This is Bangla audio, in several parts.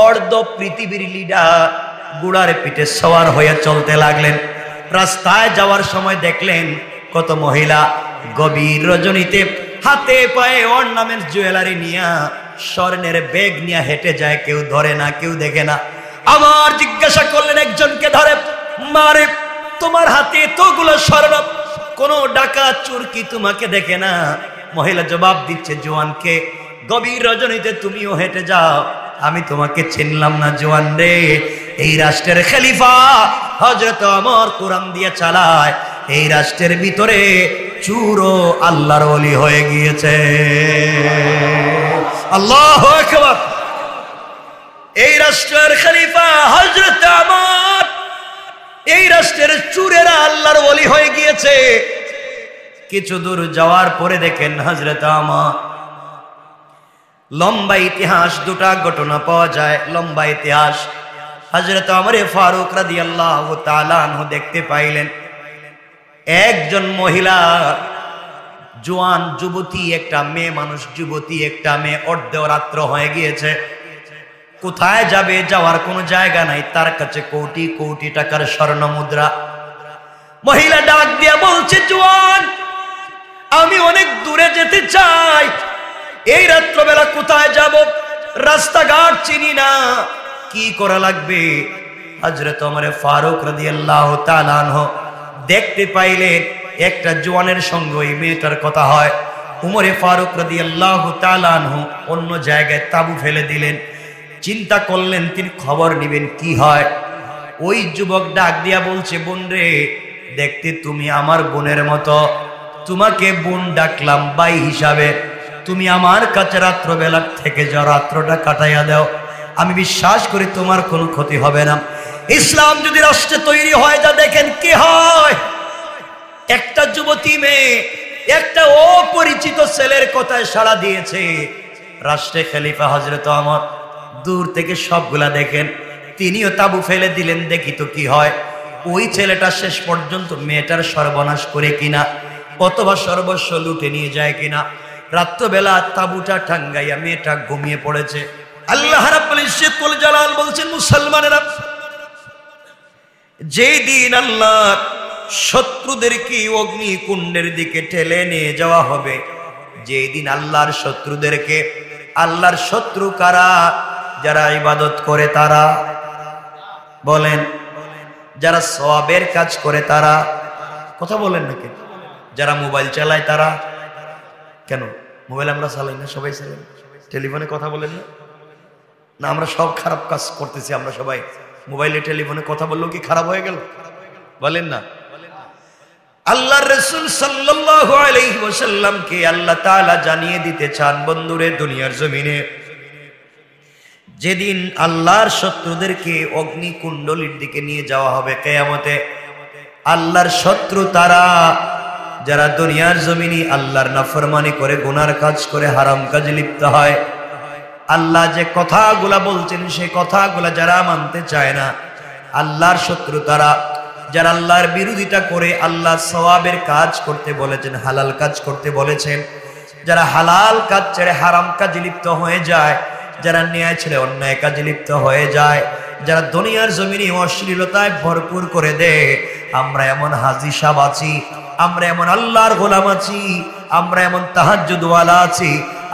অর্ধ পৃথিবীর লিডার গুড়ার পিঠে সওয়ার হয়ে চলতে লাগলেন। রাস্তায় যাওয়ার সময় দেখলেন কত মহিলা গভীর রজনীতে হাতে পায়ে অর্নামেন্টস জুয়েলারি নিয়ে স্বর্ণের ব্যাগ নিয়ে হেঁটে যায়, কেউ ধরে না, কেউ দেখে না। আবার জিজ্ঞাসা করলেন একজনকে ধরে, মারে তোমার হাতে এতগুলো স্বর্ণ, কোন ডাকাত চোর কি তোমাকে দেখে না? মহিলা জবাব দিচ্ছে, জওয়ানকে গভীর রজনীতে তুমিও হেঁটে যাও, আমি তোমাকে চিনলাম না জওয়ান রে। এই রাষ্ট্রের খলিফা হযরত ওমর কোরআন দিয়ে চালায়, এই রাষ্ট্রের ভিতরে চুরো আল্লাহর ওলি হয়ে গিয়েছে। আল্লাহু আকবার। এই রাষ্ট্রের খলিফা হযরত ওমর, এই রাষ্ট্রের চুরেরা আল্লাহর ওলি হয়ে গিয়েছে। কিছু দূর যাওয়ার পরে দেখেন হযরত ওমর, লম্বা ইতিহাস, দুটা ঘটনা পাওয়া যায়, লম্বা ইতিহাস। হযরত ওমর ফারুক রাদিয়াল্লাহু তাআলা আনহু দেখতে পাইলেন একজন মহিলা, জোয়ান যুবতী একটা মেয়ে মানুষ, যুবতী একটা মেয়ে, অর্ধরাত্র হয়ে গিয়েছে, কোথায় যাবে, যাওয়ার কোনো জায়গা নাই, তার কাছে কোটি কোটি টাকার স্বর্ণ মুদ্রা। মহিলা ডাক দিয়া বলছে, জোয়ান আমি অনেক দূরে যেতে চাই, এই রাত্রবেলা কোথায় যাব, রাস্তাঘাট চিনি না, কি করা লাগবে? হযরত ওমর ফারুক রাদিয়াল্লাহু তাআলা আনহু দেখতে পাইলেন একটা জওয়ানের সঙ্গে ওই মেয়েটার কথা হয়। ওমর ফারুক রাদিয়াল্লাহু তাআলা আনহু অন্য জায়গায় তাঁবু ফেলে দিলেন, চিন্তা করলেন তিনি খবর নেবেন কি হয়। ওই যুবক ডাক দিয়া বলছে, বোন রে, দেখতে তুমি আমার বোনের মতো, তোমাকে বোন ডাকলাম ভাই হিসাবে, তুমি আমার কাছে রাত্রবেলা থেকে যাও, রাত্রটা কাটাইয়া দাও, আমি বিশ্বাস করি তোমার কোনো ক্ষতি হবে না। ইসলাম যদি রাষ্ট্রে তৈরি হয়, যা দেখেন কি হয়, একটা যুবতী মেয়ে একটা অপরিচিত ছেলের কথায় সাড়া দিয়েছে। রাষ্ট্রে খলিফা হযরত ওমর দূর থেকে সবগুলা দেখেন, তিনিও তাঁবু ফেলে দিলেন, দেখি তো কি হয়। ওই ছেলেটা শেষ পর্যন্ত মেয়েটার সর্বনাশ করে কিনা, অথবা সর্বস্ব লুটে নিয়ে যায় কিনা। রাত্রবেলা তাঁবুটা টাঙ্গাইয়া মেয়েটা ঘুমিয়ে পড়েছে। আল্লাহ রাব্বুল ইজ্জতুল জালাল বলছেন, মুসলমানেরা, যেই দিন আল্লাহ শত্রুদেরকে অগ্নিকুণ্ডের দিকে ঠেলে নিয়ে যাওয়া হবে, যেই দিন আল্লাহর শত্রুদেরকে, আল্লাহর শত্রু কারা? যারা ইবাদত করে তারা, বলেন, যারা সওয়াবের কাজ করে তারা, কথা বলেন না কেন? যারা মোবাইল চালায় তারা, কেন মোবাইল আমরা চালাই না? সবাই চালাই, টেলিফোনে কথা বলেন না? না আমরা সব খারাপ কাজ করতেছি, আমরা সবাই মোবাইলে টেলিফোনে কথা বললেও কি খারাপ হয়ে গেল? বলেন না। আল্লাহর রাসূল সাল্লাল্লাহু আলাইহি ওয়াসাল্লামকে আল্লাহ তাআলা জানিয়ে দিতে চান, বন্ধুরে, দুনিয়ার জমিনে যেদিন আল্লাহর শত্রুদেরকে অগ্নিকুণ্ডলীর দিকে নিয়ে যাওয়া হবে কিয়ামতে, আল্লাহর শত্রু তারা যারা দুনিয়ার জমিনে আল্লাহর নাফরমানি করে, গুনার কাজ করে, হারাম কাজে লিপ্ত হয়। আল্লাহ যে কথাগুলা বলছেন সেই কথাগুলা যারা মানতে চায় না, আল্লাহর শত্রু তারা যারা আল্লাহর বিরোধিতা করে, আল্লাহ সওয়াবের কাজ করতে বলেছেন, হালাল কাজ করতে বলেছেন, যারা হালাল কাজ ছেড়ে হারাম কাজে লিপ্ত হয়ে যায়, যারা ন্যায় ছেড়ে অন্যায় কাজে লিপ্ত হয়ে যায়, যারা দুনিয়ার জমিনে অশ্লীলতায় ভরপুর করে দেয়, আমরা এমন হাজী সাহেব আছি, আমরা এমন আল্লাহর গোলাম আছি, আমরা এমন তাহাজ্জুদওয়ালা আছি,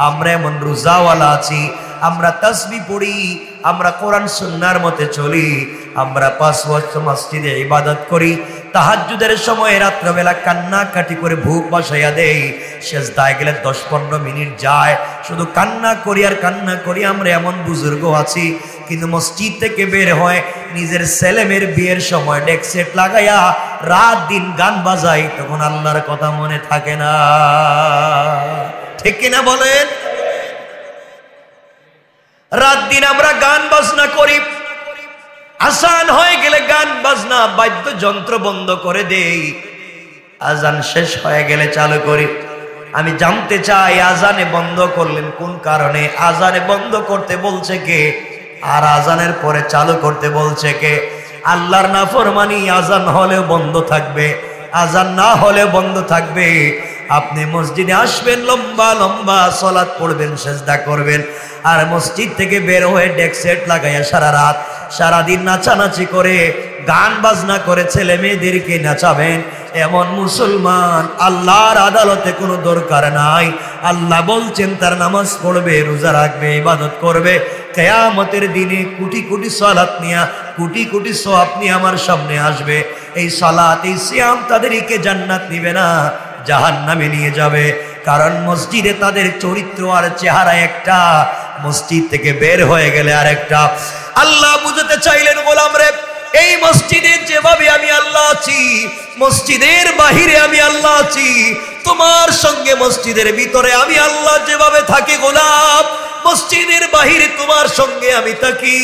আমরা এমন রোজাওয়ালা আছি, আমরা তাসবিহ পড়ি, আমরা কোরআন সুন্নাহর মতে চলি, আমরা 5 ওয়াক্ত মসজিদে ইবাদত করি, তাহাজ্জুদের সময় রাত্রবেলা কান্নাকাটি করে ভুক বসাইয়া দেই, সেজদায় গেলে 10-15 মিনিট যায়, শুধু কান্না করি আর কান্না করি। আমরা এমন বুজুর্গ আছি, কিন্তু মসজিদ থেকে বের হয় নিজের ছেলেমেয়ের বিয়ের সময় ডেক সেট লাগাইয়া রাত দিন গান বাজাই, তখন আল্লাহর কথা মনে থাকে না, ঠিক কিনা বলেন? রাত দিন আমরা গান বাজনা করি, আজান হয়ে গেলে গান বাজনা বাদ্যযন্ত্র বন্ধ করে দেই, আজান শেষ হয়ে গেলে চালু করি। আমি জানতে চাই, আজানে বন্ধ করলেন কোন কারণে? আজানে বন্ধ করতে বলছে কে? আর আজানের পরে চালু করতে বলছে কে? আল্লাহর নাফরমানি আজান হলেও বন্ধ থাকবে, আজান না হলেও বন্ধ থাকবে। আপনি মসজিদে আসবেন, লম্বা লম্বা সালাত পড়বেন, সিজদা করবেন, আর মসজিদ থেকে বের হয়ে ডেক সেট লাগাইয়া সারা রাত সারাদিন নাচানাচি করে গান বাজনা করে ছেলে মেয়েদেরকে নাচাবেন। এমন মুসলমান আল্লাহর আদালতে কোনো দরকার নাই। আল্লাহ বলছেন তার নামাজ পড়বে, রোজা রাখবে, ইবাদত করবে, কিয়ামতের দিনে কোটি কোটি সালাত নিয়া কোটি কোটি সওয়াব নিয়ে আমার সামনে আসবে। এই সালাত, এই সিয়াম তাদেরকে জান্নাত নিবে না, জাহান্নামে নিয়ে যাবে। কারণ মসজিদে তাদের চরিত্র আর চেহারা একটা, মসজিদ থেকে বের হয়ে গেলে আরেকটা। আল্লাহ বুঝাতে চাইলেন, গোলাম রে, এই মসজিদে যেভাবে আমি আল্লাহ আছি, মসজিদের বাহিরে আমি আল্লাহ আছি, তোমার সঙ্গে মসজিদের ভিতরে আমি আল্লাহ যেভাবে থাকি গোলাম, মসজিদের বাহিরে তোমার সঙ্গে আমি থাকি।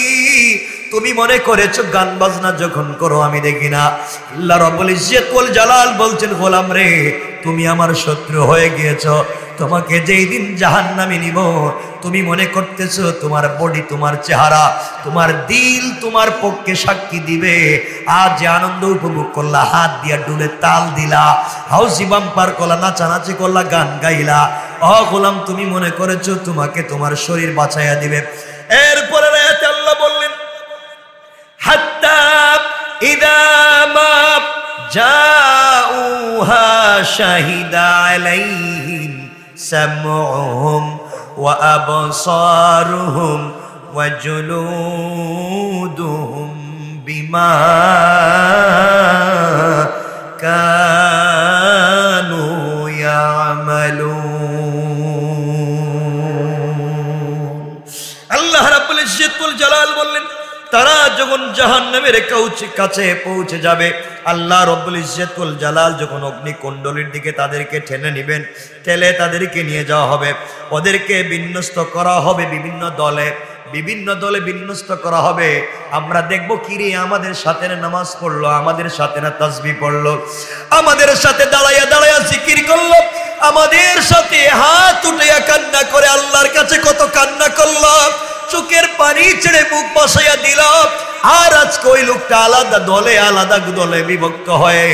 তুমি মনে করেছো গান বাজনা যখন করো আমি দেখি না? আল্লাহ রাব্বুল ইজ্জত ওয়াল জালাল বলছেন, গোলাম রে, তুমি আমার শত্রু হয়ে গিয়েছো। তোমাকে যেই দিন জাহান্নামে নিব, তুমি মনে করতেছো তোমার বডি, তোমার চেহারা, তোমার দিল তোমার পক্ষে সাক্ষী দিবে। আজ যে আনন্দ উপভোগ করলা, হাত দিয়া ডুলে তাল দিলা, হাউসি বাম্পার করলা, নাচানাচি করলা, গান গাইলা, গোলাম তুমি মনে করেছো তোমাকে তোমার শরীর বাঁচাইয়া দিবে। এরপরে আয়াতে আল্লাহ বললেন, হাত্তা ইদা মা জাউহা শাহিদা আলাইহিম সামউহুম ওয়া আবসারুহুম ওয়া জুলুদুহুম বিমা কানু ইয়ামালুন। আল্লাহ রাব্বুল ইজ্জত ওয়াল জালাল বললেন, তারা যখন জাহান্নামের কাছে পৌঁছে যাবে, আল্লাহ রব্বুল ইজ্জত ওয়াল জালাল যখন অগ্নিকুণ্ডলীর দিকে তাদেরকে টেনে নেবেন, ঠেলে তাদেরকে নিয়ে যাওয়া হবে, ওদেরকে বিন্যস্ত করা হবে বিভিন্ন দলে বিন্যস্ত করা হবে। আমরা দেখবো কিরে, আমাদের সাথে না নামাজ পড়লো, আমাদের সাথে না তাসবিহ পড়লো, আমাদের সাথে দাঁড়াইয়া দাঁড়াইয়া জিকির করলো, আমাদের সাথে হাত উঠাইয়া কান্না করে আল্লাহর কাছে কত কান্না করলো, চোখের পানি ছেড়ে মুখ বসাইয়া দিল। আর আজকে ওই লোকটা আলাদা দলে বিভক্ত হয়ে,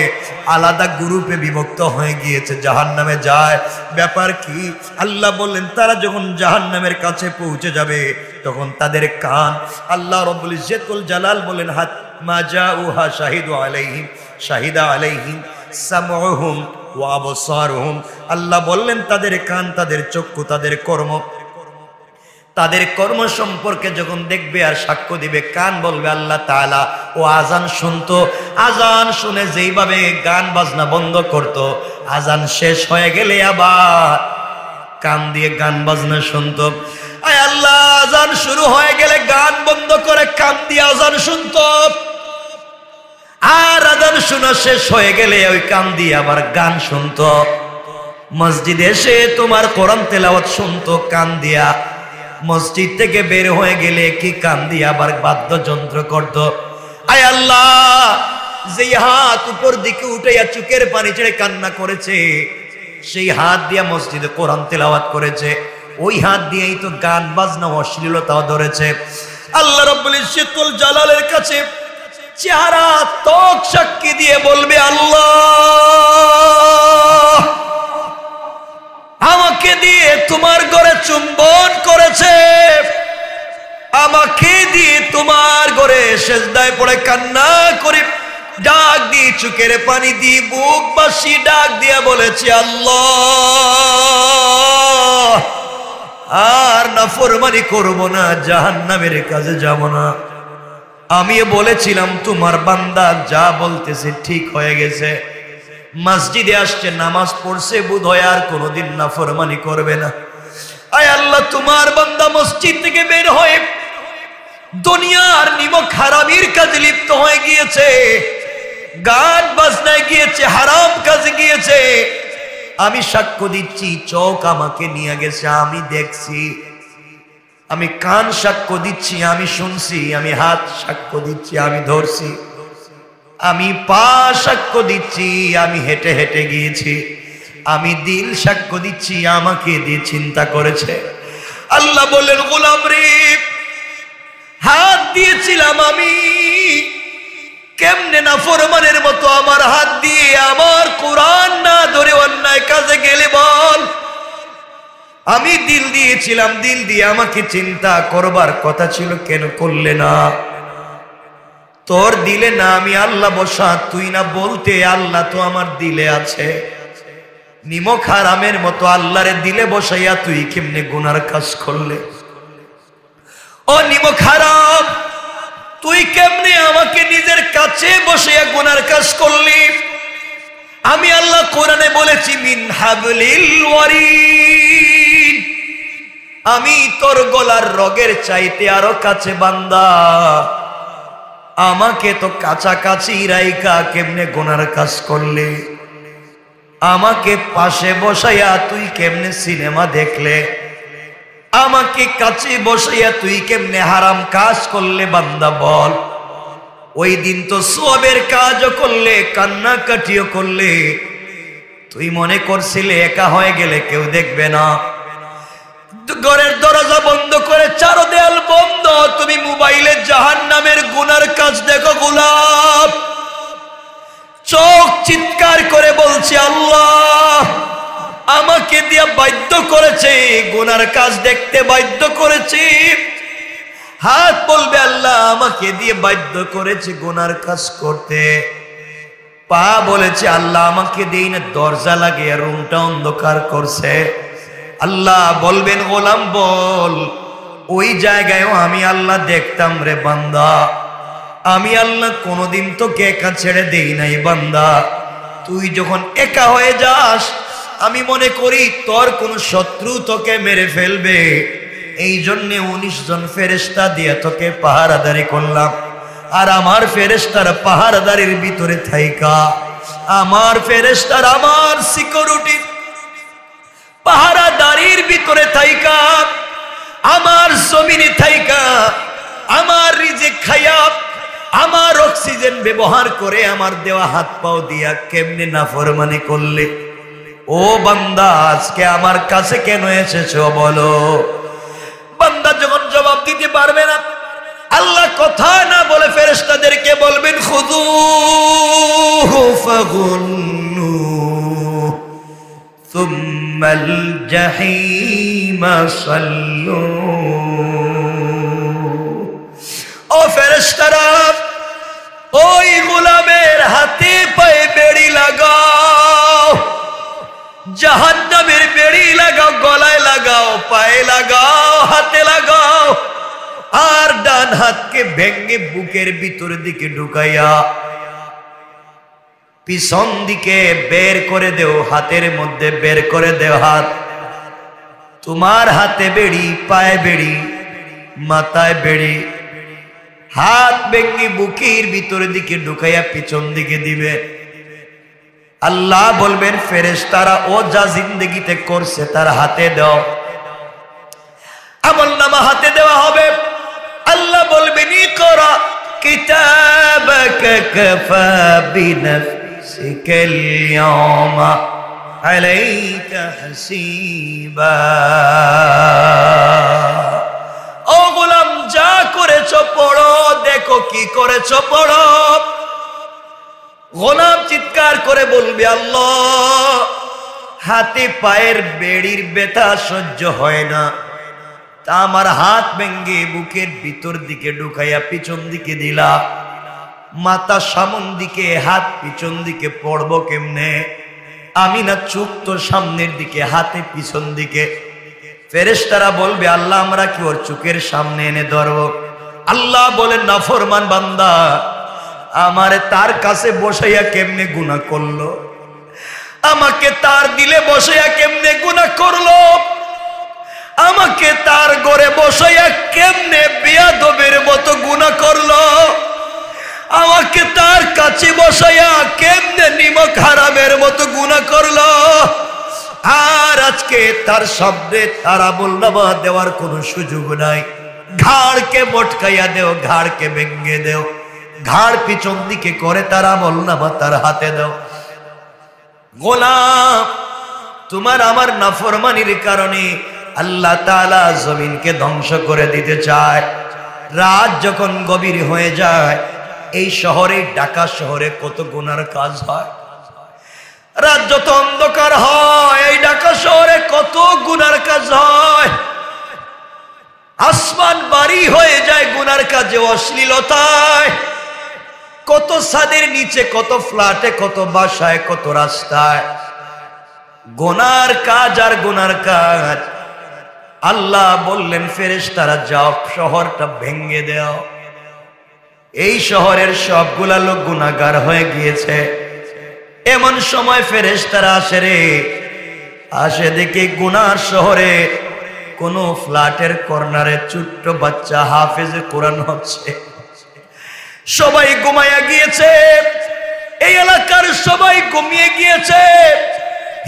আলাদা গ্রুপে বিভক্ত হয়ে গিয়েছে, জাহান্নামে যায়। ব্যাপার কি? আল্লাহ বললেন, তারা যখন জাহান্নামের কাছে পৌঁছে যাবে, তখন তাদের কান, আল্লাহ রাব্বুল ইজ্জত ওয়াল জালাল বলেন, হাত মা জাউহা শাহিদা আলাইহিম সামউহুম ওয়া আবসারুহুম। আল্লাহ বললেন, তাদের কান, তাদের চক্ষু, তাদের কর্ম সম্পর্কে যখন দেখবে আর সাক্ষ্য দিবে, কান বলবে আল্লাহ তাআলা ও আজান শুনতো, আজান শুনে যেইভাবে গান বাজনা বন্ধ করত, আজান শেষ হয়ে গেলে আবার কান দিয়ে গান বাজনা শুনতো। আয় আল্লাহ, আজান শুরু হয়ে গেলে গান বন্ধ করে কান দিয়ে আজান শুনতো, আর আজান শোনা শেষ হয়ে গেলে ওই কান দিয়ে আবার গান শুনতো। মসজিদে এসে তোমার কোরআন তেলাওয়াত শুনতো কান দিয়া, মসজিদ থেকে বের হয়ে গেলে কি কান দিয়ে আবার বাদ্যযন্ত্র করত। আয় আল্লাহ, যেই হাত উপর দিকে উঠাইয়া চোখের পানি ছেড়ে কান্না করেছে, সেই হাত দিয়া মসজিদে কোরআন তেলাওয়াত করেছে, ওই হাত দিয়েই তো গান বাজনা অশ্লীলতাও ধরেছে। আল্লাহ রাব্বুল ইজ্জত ওয়াল জালালের কাছে চেহারা ত্বক সাক্ষী দিয়ে বলবে, আল্লাহ আমাকে দিয়ে তোমার ঘরে চুম্বন করেছে, আমাকে দিয়ে তোমার ঘরে সেজদায় পড়ে কান্না করে ডাক দিয়ে চোখের পানি দিয়ে বুক বাসি ডাক দিয়া বলেছে, আল্লাহ আর নাফরমানি করব না, জাহান্নামের কাছে যাব না। আমি বলেছিলাম তোমার বান্দা যা বলতেছে ঠিক হয়ে গেছে, মসজিদে আসছে, নামাজ পড়ছে, বোধহয় আর কোনোদিন নাফরমানি করবে না। আয় আল্লাহ, তোমার বান্দা মসজিদ থেকে বের হয়ে দুনিয়ার নিমক হারামির কাজে লিপ্ত হয়ে গিয়েছে, গান বাজনায় গিয়েছে, হারাম কাজে গিয়েছে। আমি সাক্ষ্য দিচ্ছি, চোখ আমাকে নিয়ে গেছে, আমি দেখছি, আমি কান সাক্ষ্য দিচ্ছি, আমি শুনছি, আমি হাত সাক্ষ্য দিচ্ছি, আমি ধরছি, আমি পা সাক্ষ্য দিচ্ছি, আমি হেঁটে হেঁটে গিয়েছি, আমি দিল সাক্ষ্য দিচ্ছি, আমাকে দিয়ে চিন্তা করেছে। আল্লাহ বললেন, গোলাম রে, হাত দিয়েছিলাম আমি, কেমনে নাফরমানের মতো আমার হাত দিয়ে আমার কোরআন না ধরে অন্যায় কাজে গেলে বল? আমি দিল দিয়েছিলাম, দিল দিয়ে আমাকে চিন্তা করবার কথা ছিল, কেন করলে না? তোর দিলে না আমি আল্লাহ বসা, তুই না বলতে আল্লাহ তো আমার দিলে আছে। নিমক হারামের মতো আল্লাহরে দিলে বসাইয়া তুই কেমনে গুনার কাজ করলে? ও নিমক হারাম, তুই কেমনে আমাকে নিজের কাছে বসাইয়া গুনার কাজ করলি? আমি আল্লাহ কোরআনে বলেছি মিন হাবলিল ওয়ারিদ, আমি তোর গলার রগের চাইতে আরো কাছে বান্দা, আমাকে তো কাছাকাছি রাইকা কেমনে গুনার কাজ করলে? আমাকে পাশে বসাইয়া তুই কেমনে সিনেমা দেখলে? আমাকে কাছে বসাইয়া তুই কেমনে হারাম কাজ করলে বান্দা বল? ওই দিন তো সওয়াবের কাজও করলে, কান্নাকাটিও করলে, তুই মনে করছিলে একা হয়ে গেলে কেউ দেখবে না। ঘরের দরজা বন্ধ করে চারো দেয়াল বন্ধ, তুমি মোবাইলে জাহান্নামের গুনার কাজ দেখো গোলাপ। চোখ চিৎকার করে বলছে আল্লাহ আমাকে দিয়া বাধ্য করেছে, গুনার কাজ দেখতে বাধ্য করেছে। হাত বলবে আল্লাহ আমাকে দিয়ে বাধ্য করেছে গুনার কাজ করতে। পা বলেছে আল্লাহ আমাকে দিয়ে না দরজা লাগিয়ে রুমটা অন্ধকার করছে। আল্লাহ বলবেন গোলাম বল, ওই জায়গায়ও আমি আল্লাহ দেখতাম রে বান্দা, আমি আল্লাহ কোনোদিন তোকে একা ছেড়ে দেই নাই বান্দা। তুই যখন একা হয়ে যাস আমি মনে করি তোর কোন শত্রু তোকে মেরে ফেলবে, এই জন্য 19 জন ফেরেশতা দিয়ে তোকে পাহারাদারি করলাম। আর আমার ফেরেশতার পাহারাদারির ভিতরে থাইকা, আমার ফেরেশতার আমার সিকিউরিটি পাহারাদারির ভিতরে থাইকা, আমার জমিনে থাইকা, আমার রিজিক খাইয়া, আমার অক্সিজেন ব্যবহার করে, আমার দেওয়া হাত পাও দিয়া কেমনে নাফরমানি করলে? ও বান্দা আজকে আমার কাছে কেন এসেছো বলো? বান্দা যখন জবাব দিতে পারবে না, আল্লাহ কথা না বলে ফেরেশতাদেরকে বলবেন খুযূহু ফাগুন্নু সুম্মাল জাহিমা সাল্লু। ও ফেরেশতারা ওই গোলামের হাতে পায়ে বেড়ি লাগাও, জাহান্নামের বেড়ি লাগাও, গলায় লাগাও, পায়ে লাগাও, হাতে লাগাও, আর ডান হাতকে ভেঙে বুকের ভিতর দিকে ঢুকাইয়া পিছন দিকে বের করে দেও, হাতের মধ্যে বের করে দেও হাত। তোমার হাতে বেড়ি, পায়ে বেড়ি, মাথায় বেড়ি, হাত ভেঙে বুকের ভিতর দিকে ঢুকাইয়া পিছন দিকে দিবে। আল্লাহ বলবেন ফেরেশতারা ও যা জিন্দেগিতে করছে তার হাতে দাও। আমলনামা হাতে দেওয়া হবে। আল্লাহ বলবেন ইকরা কিতাবাকা কাফা বিনাফসিকাল ইয়াওমা আলাইকা হাসিবা। ও গোলাম যা করেছো পড়ো, দেখো কি করেছো পড়ো। গোলাম চিৎকার করে বলবে আল্লাহ হাতে পায়ের বেড়ির ব্যথা সহ্য হয় না, তা আমার হাত ভেঙ্গে বুকের ভিতর দিকে ঢুকাইয়া পিছন দিকে দিলা, মাথা সামন দিকে, হাত পিছন দিকে পড়বো কেমনে? আমি না চোখ তো সামনের দিকে, হাতে পিছন দিকে। ফেরেশতারা বলবে আল্লাহ আমরা কি ওর চোখের সামনে এনে ধরবো? আল্লাহ বলেন নাফরমান বান্দা আমারে তার কাছে বসাইয়া কেমনে গুনাহ করলো, আমাকে তার দিলে বসাইয়া কেমনে গুনাহ করলো, আমাকে তার ঘরে বসাইয়া কেমনে বেয়াদবের মতো গুনাহ করলো, আমাকে তার কাছে বসাইয়া কেমনে নিমক হারামের মতো গুনাহ করলো। আর আজকে তার সামনে তারা আমলনামা দেওয়ার কোনো সুযোগ নাই। ঘাড়কে মটকাইয়া দেও, ঘাড়কে ভেঙ্গে দেও, ঘাড় পিছন দিকে করে তার আমলনামা তার হাতে দাও। গোলাম তোমার আমার নাফরমানির কারণে আল্লাহ তাআলা জমিনকে ধ্বংস করে দিতে চায়। রাত যখন গভীর হয়ে যায় এই শহরে, ঢাকা শহরে কত গুনার কাজ হয়। রাত যত অন্ধকার হয়, এই ঢাকা শহরে কত গুনার কাজ হয়। আসমান বাড়ি হয়ে যায় গুনার কাজে, অশ্লীলতায়। কত ছাদের নিচে, কত ফ্ল্যাটে, কত বাসায়, কত রাস্তায় গুনার কাজ আর গুনার কাজ। আল্লাহ বললেন ফেরেশতারা যাও, শহরটা ভেঙে দাও। এই শহরের সবগুলা লোক গুনাহগার হয়ে গিয়েছে। এমন সময় ফেরেশতারা আসে রে, আসে দেখে গুনার শহরে কোন ফ্ল্যাটের কর্নারে ছোট্ট বাচ্চা হাফেজে কোরআন হচ্ছে। সবাই ঘুমায়া গিয়েছে, এই এলাকার সবাই ঘুমিয়ে গিয়েছে।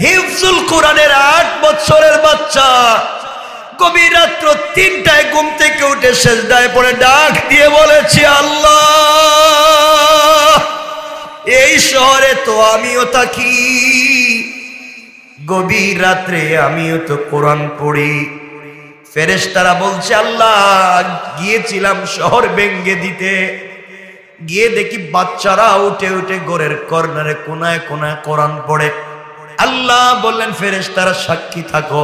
হিফজুল কোরআনের 8 বছরের বাচ্চা গভীর রাত্র 3টায় ঘুম থেকে উঠে সেজদায় পড়ে ডাক দিয়ে বলেছে, আল্লাহ, এই শহরে তো আমিও থাকি, গভীর রাত্রে আমিও তো কোরআন পড়ি। ফেরেশতারা বলছে, আল্লাহ, গিয়েছিলাম শহর ভেঙে দিতে, গিয়ে দেখি বাচ্চারা উঠে উঠে ঘরের কর্নারে কোনায় কোনায় কোরআন পড়ে। আল্লাহ বললেন ফেরেশতারা সাক্ষী থাকো,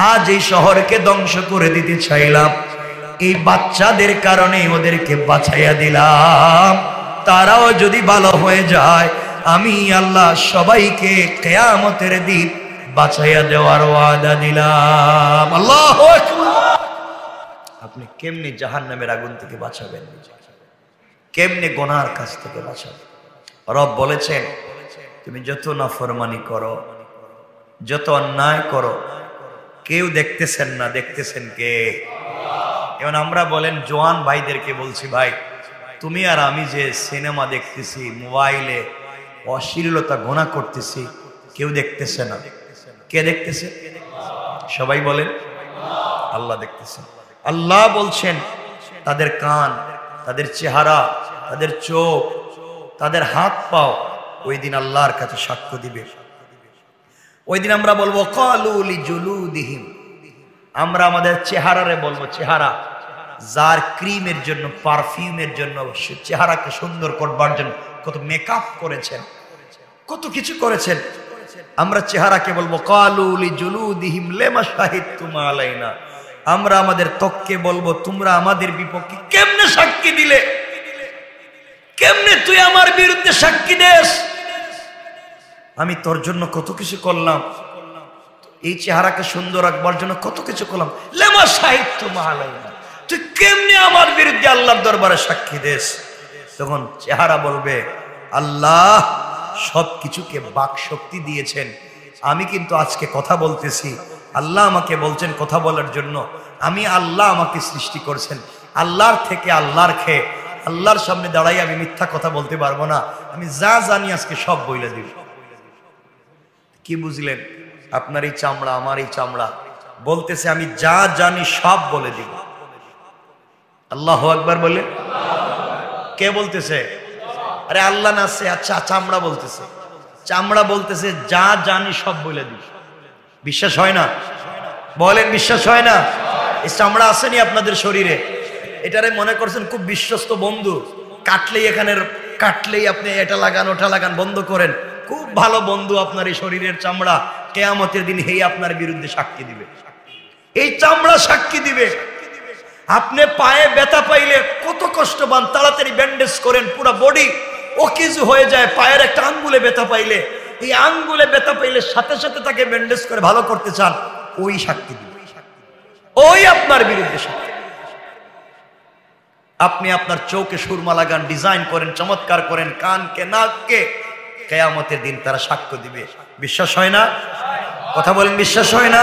আজ এই শহরকে ধ্বংস করে দিতে চাইলাম, এই বাচ্চাদের কারণে ওদেরকে বাঁচাইয়া দিলাম। তারাও যদি ভালো হয়ে যায়, আমি আল্লাহ সবাইকে কিয়ামতের দিন বাঁচাইয়া দেওয়ার ওয়াদা দিলাম। আল্লাহু আকবার। আপনি কেমনে জাহান্নামের আগুন থেকে বাঁচাবেন, কেমনে গুনার কাছ থেকে বাঁচাবেন? রব বলেছেন, তুমি যত নাফরমানি করো, যত অন্যায় করো, কেউ দেখতেছেন না, দেখতেছেন কে? এখন আমরা বলেন জওয়ান ভাইদেরকে বলছি, ভাই তুমি আর আমি যে সিনেমা দেখতেছি, মোবাইলে অশ্লীলতা গুনাহ করতেছি, কেউ দেখতেছে না। কে দেখতেছে? সবাই বলেন আল্লাহ দেখতেছেন। আল্লাহ বলছেন তাদের কান, তাদের চেহারা, তাদের চোখ, তাদের হাত পাও ওই দিন আল্লাহর কাছে সাক্ষ্য দিবে। ওই দিন আমরা বলবো ক্বালু লিজুলুদিহিম, আমরা আমাদের চেহারারে বলবো, চেহারা যার ক্রিমের জন্য, পারফিউমের জন্য, চেহারাকে সুন্দর করবার জন্য কত মেকআপ করেছেন, কত কিছু করেছেন, আমরা চেহারাকে বলবো ক্বালু লিজুলুদিহিম লিমা শাহিদতুম আলাইনা, আমরা আমাদের ত্বককে বলবো তোমরা আমাদের বিপক্ষে কেমনে সাক্ষী দিলে, কেমনে তুই আমার বিরুদ্ধে সাক্ষী দেস? আমি তোর জন্য কত কিছু করলাম, এই চেহারাকে সুন্দর রাখবার জন্য কত কিছু করলাম, লেমা শাহিদতুম আলাইনা, তুই কেমনে আমার বিরুদ্ধে আল্লাহর দরবারে সাক্ষী দেস? তখন চেহারা বলবে, আল্লাহ সবকিছুকে বাক শক্তি দিয়েছেন, আমি কিন্তু আজকে কথা বলতেছি, আল্লাহ আমাকে বলছেন কথা বলার জন্য, আমি আল্লাহ আমাকে সৃষ্টি করছেন, আল্লাহর থেকে আল্লাহর খেয়ে আল্লাহর সামনে দাঁড়াই আমি মিথ্যা কথা বলতে পারবো না, আমি যা জানি আজকে সব বইলে দিব। কি বুঝলেন? আপনার এই চামড়া, আমার এই চামড়া বলতেছে আমি যা জানি সব বলে দিব। আল্লাহু আকবার বলে। কে বলতেছে? আরে আল্লাহ না সে, আচ্ছা চামড়া বলতেছে, চামড়া বলতেছে যা জানি সব বলে দিব। বিশ্বাস হয় না? বলেন বিশ্বাস হয় না? এই চামড়া আসেনি আপনাদের শরীরে, এটারে মনে করছেন খুব বিশ্বস্ত বন্ধু, কাটলেই এখানে কাটলেই আপনি এটা লাগান ওটা লাগান বন্ধ করেন, খুব ভালো বন্ধু আপনার এই শরীরের চামড়া। কিয়ামতের দিন হেই আপনার বিরুদ্ধে সাক্ষী দিবে, এই চামড়া সাক্ষী দিবে। আপনি পায়ে ব্যথা পাইলে কত কষ্ট পান, তাড়াতাড়ি ব্যান্ডেজ করেন, পুরো বডি অকেজু হয়ে যায়। পায়ের একটা আঙ্গুলে ব্যথা পাইলে, এই আঙ্গুলে ব্যথা পাইলে সাথে সাথে তাকে ব্যান্ডেজ করে ভালো করতে চান, ওই সাক্ষী দিবে, ওই আপনার বিরুদ্ধে সাক্ষী। আপনি আপনার চোখে সুরমা লাগান, ডিজাইন করেন, চমৎকার করেন, কানকে নাককে, কিয়ামতের দিন তারা সাক্ষ্য দিবে। বিশ্বাস হয় না? কথা বলেন বিশ্বাস হয় না?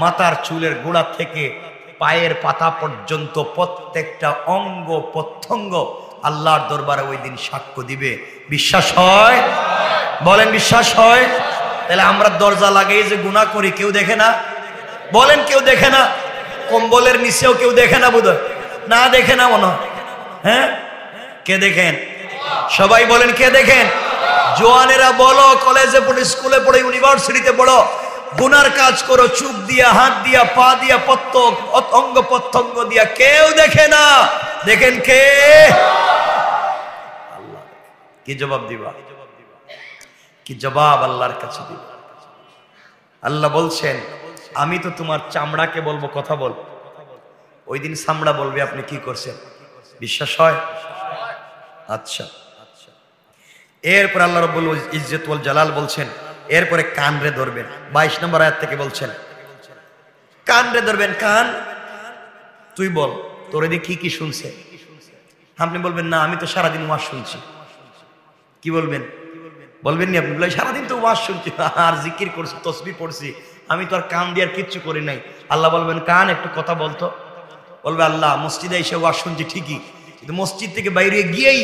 মাথার চুলের গোড়া থেকে পায়ের পাতা পর্যন্ত প্রত্যেকটা অঙ্গ প্রত্যঙ্গ আল্লাহর দরবারে ওই দিন সাক্ষ্য দিবে। বিশ্বাস হয়? বলেন বিশ্বাস হয়? তাহলে আমরা দরজা লাগাই যে গুনাহ করি, কেউ দেখে না? বলেন কেউ দেখে না? কম্বলের নিচেও কেউ দেখে না? বোধহয় না, দেখে না মনে হয়। হ্যাঁ, কে দেখেন? সবাই বলেন কে দেখেন? জওয়ানেরা বলো, কলেজে পড়ে, স্কুলে পড়ে, ইউনিভার্সিটিতে পড়ো, গুনার কাজ করো, চুপ দিয়া, হাত দিয়া, পা দিয়া, অঙ্গ প্রত্যঙ্গ দিয়া, কেউ দেখে না। দেখেন কে? কি জবাব দিবা? কি জবাব আল্লাহর কাছে দিবা? আল্লাহ বলছেন আমি তো তোমার চামড়াকে বলবো কথা বল। ওই দিন চামড়া বলবে আপনি কি করছেন। বিশ্বাস হয়? আচ্ছা, এরপর আল্লাহ রাব্বুল ইজ্জত ওয়াল জালাল বলছেন এরপরে কান রে ধরবেন। 22 নম্বর আয়াত থেকে বলছেন কান রে ধরবেন। কান তুই বল তোর এদিকে কি কি শুনছে। আপনি বলবেন না আমি তো সারাদিন ওয়াজ শুনছি। কি বলবেন? বলবেন নি আপনি? সারাদিন তো ওয়াজ শুনছি আর জিকির করছি তসবিহ পড়ছি, আমি তো আর কান দিয়ে আর কিচ্ছু করি নাই। আল্লাহ বলবেন কান একটু কথা বলতো। বলবে আল্লাহ মসজিদে এসে ওয়াজ শুনছি ঠিকই, কিন্তু মসজিদ থেকে বাইরে গিয়েই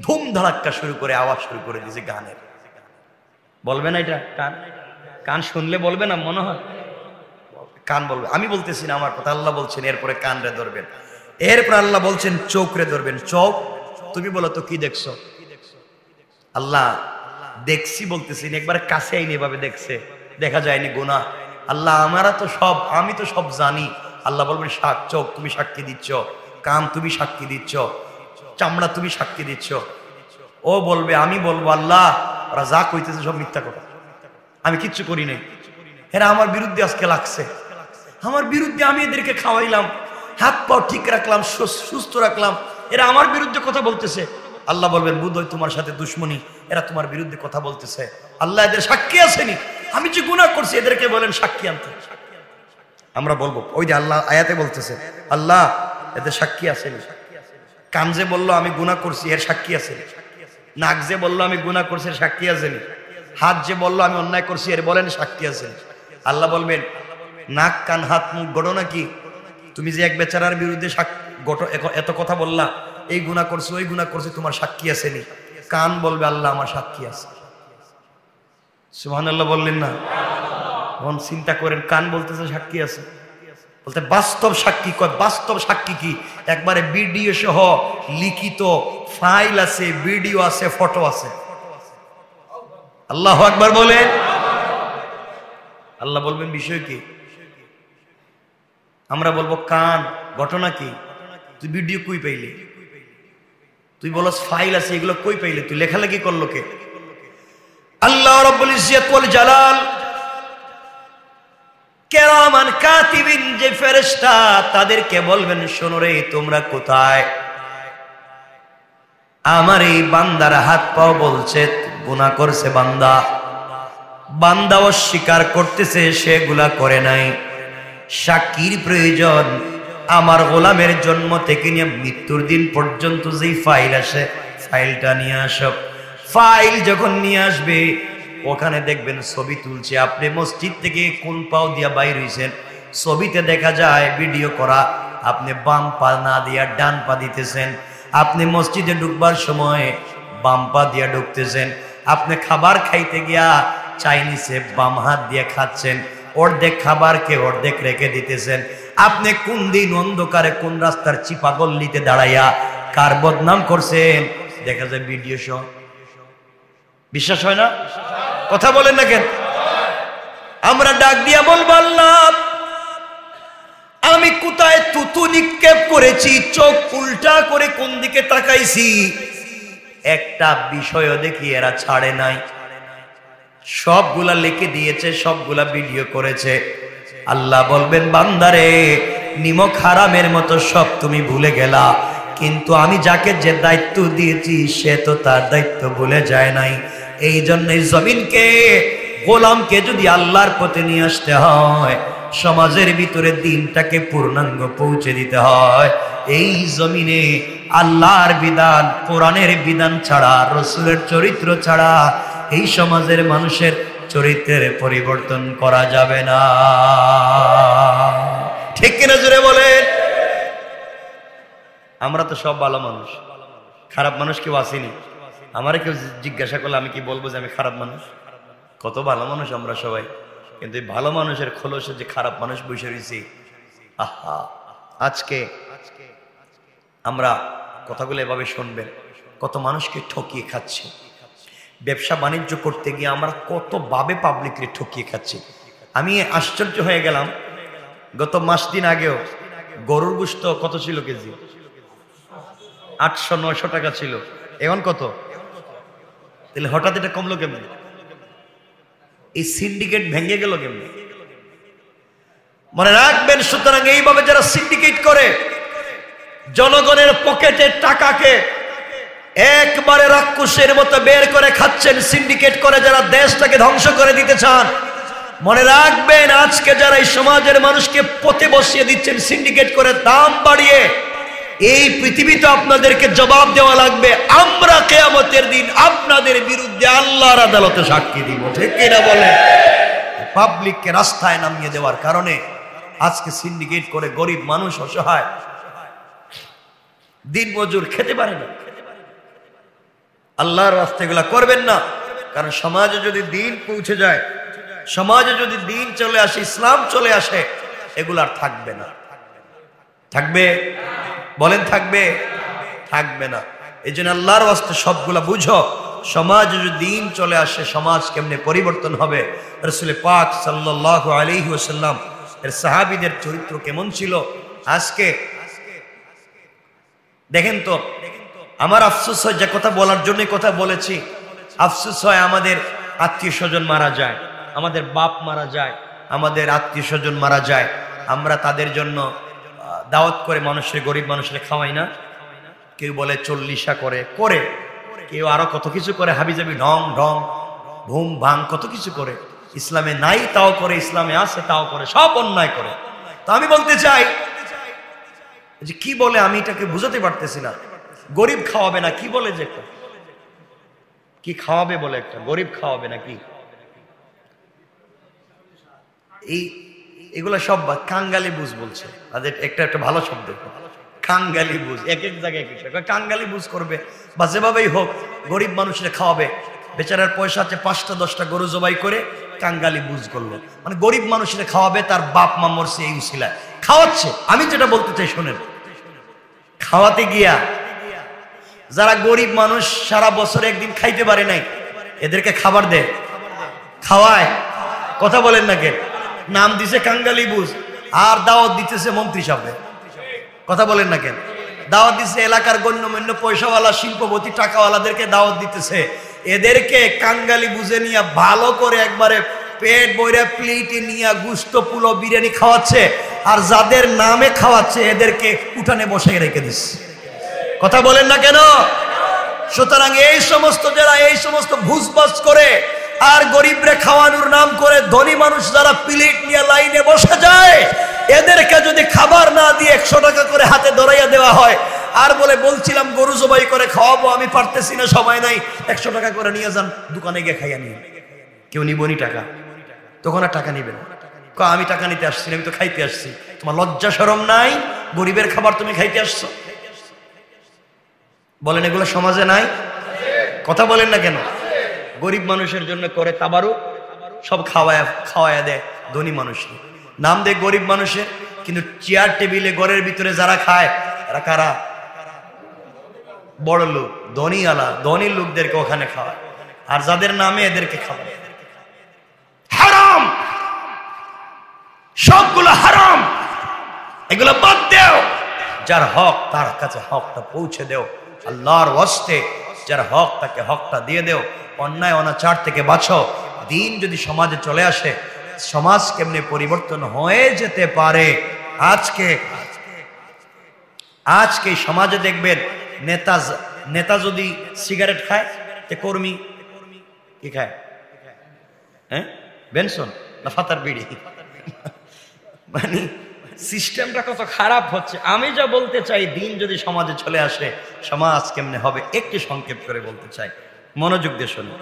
ধুম ধাড়াক্কা শুরু করে আওয়াজ শুরু করে দিয়েছে গানের। বলবে না এটা? কান কান শুনলে বলবে না মনে হয়? কান বলবে। আমি বলতেছি না আমার কথা, আল্লাহ বলছেন এরপরে কান রে ধরবেন। এরপর আল্লাহ বলছেন চোখ রে ধরবেন। চোখ তুমি বলো তো কি দেখছো? আল্লাহ দেখছি বলতেছি না, একবার কাছে আইনি এভাবে দেখছে, দেখা যায়নি গুনাহ। আল্লাহ আমরা তো সব, আমি তো সব জানি। আল্লাহ বলবেন চোখ তুমি সাক্ষী দিচ্ছ, কান তুমি সাক্ষী দিচ্ছ, চামড়া তুমি সাক্ষী দিচ্ছ। ও বলবে আমি বলবো আল্লাহ ওরা যা কইতেছে সব মিথ্যা কথা, আমি কিচ্ছু করি নাই। এরা আমার বিরুদ্ধে আজকে লাগছে, আমার বিরুদ্ধে, আমি এদেরকে খাওয়াইলাম, হাত পাও ঠিক রাখলাম, সুস্থ রাখলাম, এরা আমার বিরুদ্ধে কথা বলতেছে। আল্লাহ বলবেন বুধহয় তোমার সাথে দুশ্মনী, এরা তোমার বিরুদ্ধে কথা বলতেছে। আল্লাহ এদের সাক্ষী আসেনি, আমি যে গুনাহ করছি এদেরকে বলেন সাক্ষী আনতে। আমরা বলবো ওই যে আল্লাহ আয়াতে বলতেছে আল্লাহ এদের সাক্ষী আসেনি। কান যে বললো আমি গুনাহ করছি এর সাক্ষী আসেনি, নাক যে বললো আমি গুনাহ করছি এর সাক্ষী আসেনি, হাত যে বললো আমি অন্যায় করছি এর বলেন সাক্ষী আসেনি। আল্লাহ বলবেন নাক কান হাত মুখ গড়ো নাকি? তুমি যে এক বেচারার বিরুদ্ধে এত কথা বললা, এই গুনাহ করছো ওই গুনাহ করছো, তোমার সাক্ষী আসেনি? কান বলবে আল্লাহ আমার সাক্ষী আছে। সুবহানাল্লাহ বললেন না? এখন চিন্তা করেন, কান বলতেছে সাক্ষী আছে, বলতে বাস্তব সাক্ষী। কয় বাস্তব সাক্ষী কি? একবারে ভিডিও সহ লিখিত ফাইল আছে, ভিডিও আছে, ফটো আছে। আল্লাহু আকবার বলেন। আল্লাহ বলবেন বিষয় কি? আমরা বলবো কান ঘটনা কি? তুই ভিডিও কই পাইলি? তুই বলস ফাইল আছে, এগুলো কই পাইলি? তুই লেখালেখি করলো কে? আল্লাহ রাব্বুল ইজ্জত ওয়াল জালাল কিরামান কাতিবিন যে ফেরেশতা, তাদেরকে বলবেন শোনো রে তোমরা কোথায়? আমার এই বান্দার হাত পাও বলছে গুনাহ করছে বান্দা, বান্দা অস্বীকার করতেছে সেগুলা করে নাই। সাক্ষীর প্রয়োজন। আমার গোলামের জন্ম থেকে নিয়ে মৃত্যুর দিন পর্যন্ত যেই ফাইল আসে ফাইলটা নিয়ে আসো। ফাইল যখন নিয়ে আসবে ওখানে দেখবেন ছবি তুলছে, আপনি মসজিদ থেকে কোন পাও দিয়া বাইর হইছেন, ছবিতে দেখা যায় ভিডিও করা আপনি বাম পা না দিয়া ডান পা দিতেছেন, আপনি মসজিদে ঢুকবার সময় বাম পা দিয়া ঢুকতেছেন, আপনি খাবার খাইতে গিয়া চাইনিজে বাম হাত দিয়ে খাচ্ছেন, অর্ধেক খাবারকে অর্ধেক রেখে দিতেছেন, আপনি কোন দিন অন্ধকারে কোন রাস্তার চিপা গল্লিতে দাঁড়াইয়া কার বদনাম করছেন দেখা যায় ভিডিও সহ। বিশ্বাস হয় না? কথা বলেন না কেন? আমরা ডাক দিয়া বলবো আল্লাহ আমি কোথায় তুতু নিক্ষেপ করেছি, চোখ উল্টা করে কোন দিকে তাকাইছি, একটা বিষয়ও দেখি এরা ছাড়ে নাই। সবগুলা লিখে দিয়েছে, সবগুলা ভিডিও করেছে। আল্লাহ বলবেন বান্দারে নিমক হারামের মতো সব তুমি ভুলে গেলা, কিন্তু আমি যাকে যে দায়িত্ব দিয়েছি সে তো তার দায়িত্ব ভুলে যায় নাই। এই জন্যই জমিনকে গোলামকে যদি আল্লাহর পথে নিয়ে আসতে হয়, সমাজের ভিতরে দিনটাকে পূর্ণাঙ্গ পৌঁছে দিতে হয়, এই জমিনে আল্লাহর বিধান কোরআনের বিধান ছাড়া, রসুলের চরিত্র ছাড়া এই সমাজের মানুষের চরিত্রের পরিবর্তন করা যাবে না। ঠিক কিনা জোরে বলেন? আমরা তো সব ভালো মানুষ, খারাপ মানুষ কেউ আসেনি। আমারে কেউ জিজ্ঞাসা করলে আমি কি বলবো যে আমি খারাপ মানুষ? কত ভালো মানুষ আমরা সবাই, কিন্তু এই ভালো মানুষের খোলসে যে খারাপ মানুষ বসে রয়েছি। আহা, আজকে আমরা কথাগুলো এভাবে শুনবেন, কত মানুষকে ঠকিয়ে খাচ্ছি। ব্যবসা বাণিজ্য করতে গিয়ে আমরা কতভাবে পাবলিকলি ঠকিয়ে খাচ্ছি। আমি আশ্চর্য হয়ে গেলাম, গত মাস দিন আগেও গরুর গোশত কত ছিল কেজি? 800-900 টাকা ছিল, এখন কত? তাহলে হঠাৎ এটা কমলো কেমনে? এই সিন্ডিকেট ভেঙে গেল কেমনে? মনে রাখবেন, সুতরাং এইভাবে যারা সিন্ডিকেট করে জনগণের পকেটের টাকাকে একবারে রাক্ষসের মতো বের করে খাচ্ছেন, সিন্ডিকেট করে যারা দেশটাকে ধ্বংস করে দিতে চান, মনে রাখবেন আজকে যারা এই সমাজের মানুষকে পথে বসিয়ে দিচ্ছেন সিন্ডিকেট করে, দাম বাড়িয়ে, এই পৃথিবীতে আপনাদেরকে জবাব দেওয়া লাগবে। আমরা কিয়ামতের দিন আপনাদের বিরুদ্ধে আল্লাহর আদালতে সাক্ষী দিব, ঠিক কিনা বলে? পাবলিককে রাস্তায় নামিয়ে দেওয়ার কারণে আজকে সিন্ডিকেট করে গরিব মানুষ, অসহায় দিন মজুর খেতে পারে না। আল্লাহর রাস্তায় এগুলা করবেন না, কারণ সমাজে যদি দিন পৌঁছে যায়, সমাজে যদি দিন চলে আসে, ইসলাম চলে আসে, এগুলা আর থাকবে না। থাকবে? বলেন থাকবে? থাকবে না। এই জন্য আল্লাহর রাস্তা সবগুলা বুঝো। সমাজে যদি দিন চলে আসে, সমাজ কেমনে পরিবর্তন হবে। রাসূল পাক সাল্লাল্লাহু আলাইহি ওয়াসাল্লাম এর সাহাবীদের চরিত্র কেমন ছিল। আজকে দেখেন তো, আমার আফসোস হয়, যে কথা বলার জন্য কথা বলেছি, আফসোস হয় আমাদের আত্মীয় স্বজন মারা যায়, আমাদের বাপ মারা যায়, আমাদের আত্মীয় স্বজন মারা যায়, আমরা তাদের জন্য দাওয়াত করে মানুষের, গরিব মানুষের খাওয়াই না। কেউ বলে চল্লিশা করে, কেউ আরো কত কিছু করে, হাবিজাবি ঢং ঢং ভুম ভাং কত কিছু করে। ইসলামে নাই তাও করে, ইসলামে আছে তাও করে, সব অন্যায় করে। তো আমি বলতে চাই যে কি বলে, আমি এটাকে বুঝাতে পারতেছি না। গরিব খাওয়াবে না, কি বলে যে একটা কি খাওয়াবে বলে, একটা গরিব খাওয়াবে না কি, এগুলা সব কাঙ্গালি বুঝ বলছে। তাদের একটা একটা ভালো শব্দ কাঙ্গালি বুঝ, এক এক জায়গায় এক এক কাঙ্গালি বুঝ করবে, বা যেভাবেই হোক গরিব মানুষের খাওয়াবে। বেচারার পয়সা আছে, 5টা 10টা গরু জবাই করে কাঙ্গালি বুঝ করলো, মানে গরিব মানুষের খাওয়াবে, তার বাপ মা মরছে এই উসিলায় খাওয়াচ্ছে। আমি যেটা বলতে চাই শোনেন, খাওয়াতে গিয়া যারা গরিব মানুষ সারা বছর একদিন খাইতে পারে নাই, এদেরকে খাবার দেয়, খাওয়ায়, কথা বলেন না কেন? নাম দিছে কাঙ্গালি বুঝ, আর দাওয়াত দিতেছে মন্ত্রী সাহেব, কথা বলেন না কেন? দাওয়াত দিচ্ছে এলাকার গণ্যমান্য পয়সাওয়ালা শিল্পপতি টাকাওয়ালাদেরকে দাওয়াত দিতেছে। এদেরকে কাঙ্গালি বুঝে নিয়ে ভালো করে একবারে পেট বইরা প্লেটে নিয়ে গুস্ত পুলো বিরিয়ানি খাওয়াচ্ছে, আর যাদের নামে খাওয়াচ্ছে এদেরকে উঠানে বসাই রেখে দিচ্ছে, কথা বলেন না কেন? সুতরাং এই সমস্ত যারা এই সমস্ত ঘুষবাজ করে আর গরিবরে খাওয়ানোর নাম করে ধনী মানুষ যারা প্লেট নিয়ে লাইনে বসে যায়, এদেরকে যদি খাবার না দিয়ে 100 টাকা করে হাতে ধরাইয়া দেওয়া হয়, আর বলছিলাম গরু জবাই করে খাওয়াবো, আমি পারতেছি না, সময় নাই, 100 টাকা করে নিয়ে যান, দোকানে গিয়ে খাইয়া নিয়ে, কেউ নিবনি টাকা, তখন আর টাকা নিবেন। আমি টাকা নিতে আসছি না, আমি তো খাইতে আসছি। তোমার লজ্জা শরম নাই? গরিবের খাবার তুমি খাইতে আসছো? বলেন, এগুলো সমাজে নাই? কথা বলেন না কেন? গরিব মানুষের জন্য করে তাবারুক, সব খাওয়ায়া দেয় ধনী মানুষকে, নাম দেয় গরিব মানুষের, কিন্তু চেয়ার টেবিলে ঘরের ভিতরে যারা খায় এরা কারা? বড় লোক, ধনী লোকদেরকে ওখানে খাওয়ায়, আর যাদের নামে এদেরকে খাওয়ায়। হারাম, সবগুলো হারাম, এগুলো বাদ দেও। যার হক তার কাছে হকটা পৌঁছে দেও, আল্লাহর ওয়াস্তে যার হক তাকে হকটা দিয়ে দেও, অন্যায় অনাচার থেকে বাঁচো। দিন যদি সমাজে চলে আসে, সমাজ কেমনে পরিবর্তন হয়ে যেতে পারে। আজকে সমাজে দেখবেন নেতা যদি সিগারেট খায়, তে কর্মী কি খায়? হ্যাঁ, বেনসন না ফাতার বিড়ি। মানে সিস্টেমটা কত খারাপ হচ্ছে। আমি যা বলতে চাই, দিন যদি সমাজে চলে আসে, সমাজ কেমনে হবে একটু সংক্ষেপ করে বলতে চাই, মনোযোগ দিয়ে শুনুন।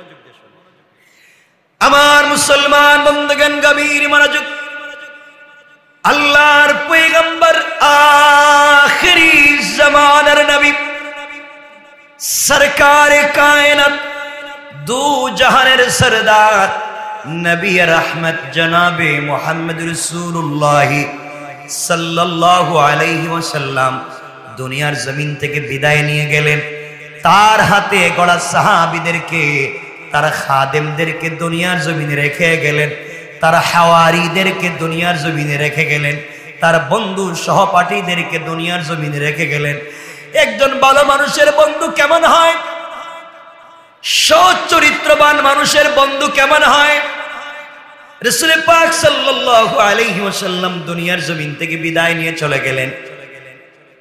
আমার মুসলমান বন্ধুগণ, গভীর মনোযোগ। আল্লাহর পয়গম্বর, আখিরি জামানার নবী, সরকারে কায়নাত, দু জাহানের সরদার, নবী রহমত জনাবে মুহাম্মদ রাসূলুল্লাহ সাল্লাল্লাহু আলাইহি ওয়াসাল্লাম দুনিয়ার জমিন থেকে বিদায় নিয়ে গেলেন। তার হাতে গড়া সাহাবীদেরকে, তার খাদেমদেরকে দুনিয়ার জমিনে রেখে গেলেন, তার হাওয়ারিদেরকে দুনিয়ার জমিনে রেখে গেলেন, তার বন্ধু সহপাঠীদেরকে দুনিয়ার জমিনে রেখে গেলেন। একজন ভালো মানুষের বন্ধু কেমন হয়? সৎ চরিত্রবান মানুষের বন্ধু কেমন হয়? রাসূল পাক সাল্লাল্লাহু আলাইহি ওয়াসাল্লাম দুনিয়ার জমিন থেকে বিদায় নিয়ে চলে গেলেন।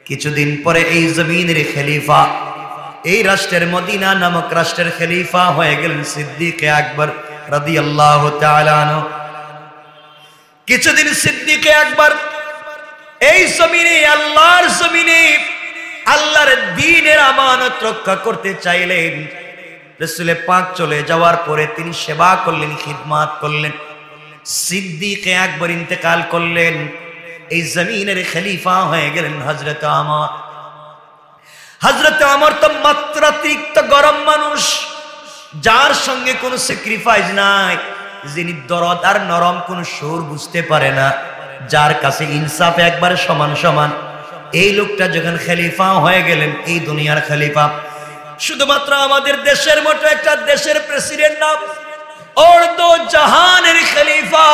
কিছুদিন পরে এই জমিনের খলিফা, এই রাষ্ট্রের মদিনা নামক রাষ্ট্রের খলিফা হয়ে গেলেন সিদ্দিকে আকবর রাদিয়াল্লাহু তাআলা আনহু। কিছুদিন সিদ্দিকে আকবর এই জমিনে, আল্লাহর জমিনে আল্লাহর দ্বীনের আমানত রক্ষা করতে চাইলেন। রাসূল পাক চলে যাওয়ার পরে তিনি সেবা করলেন, খিদমত করলেন। সিদ্দিকে আকবর ইন্তেকাল করলেন, এই জমিনের খলিফা হয়ে গেলেন হযরত ওমর। হযরত ওমর তো মাত্রাতিরিক্ত গরম মানুষ, যার সঙ্গে কোনো স্যাক্রিফাইস নাই, যিনি দরদ আর নরম কোন সুর বুঝতে পারে না, যার কাছে ইনসাফ একবারে সমান সমান। এই লোকটা যখন খলিফা হয়ে গেলেন, এই দুনিয়ার খলিফা, শুধুমাত্র আমাদের দেশের মতো একটা দেশের প্রেসিডেন্ট না, অর্ধ জাহানের খলিফা,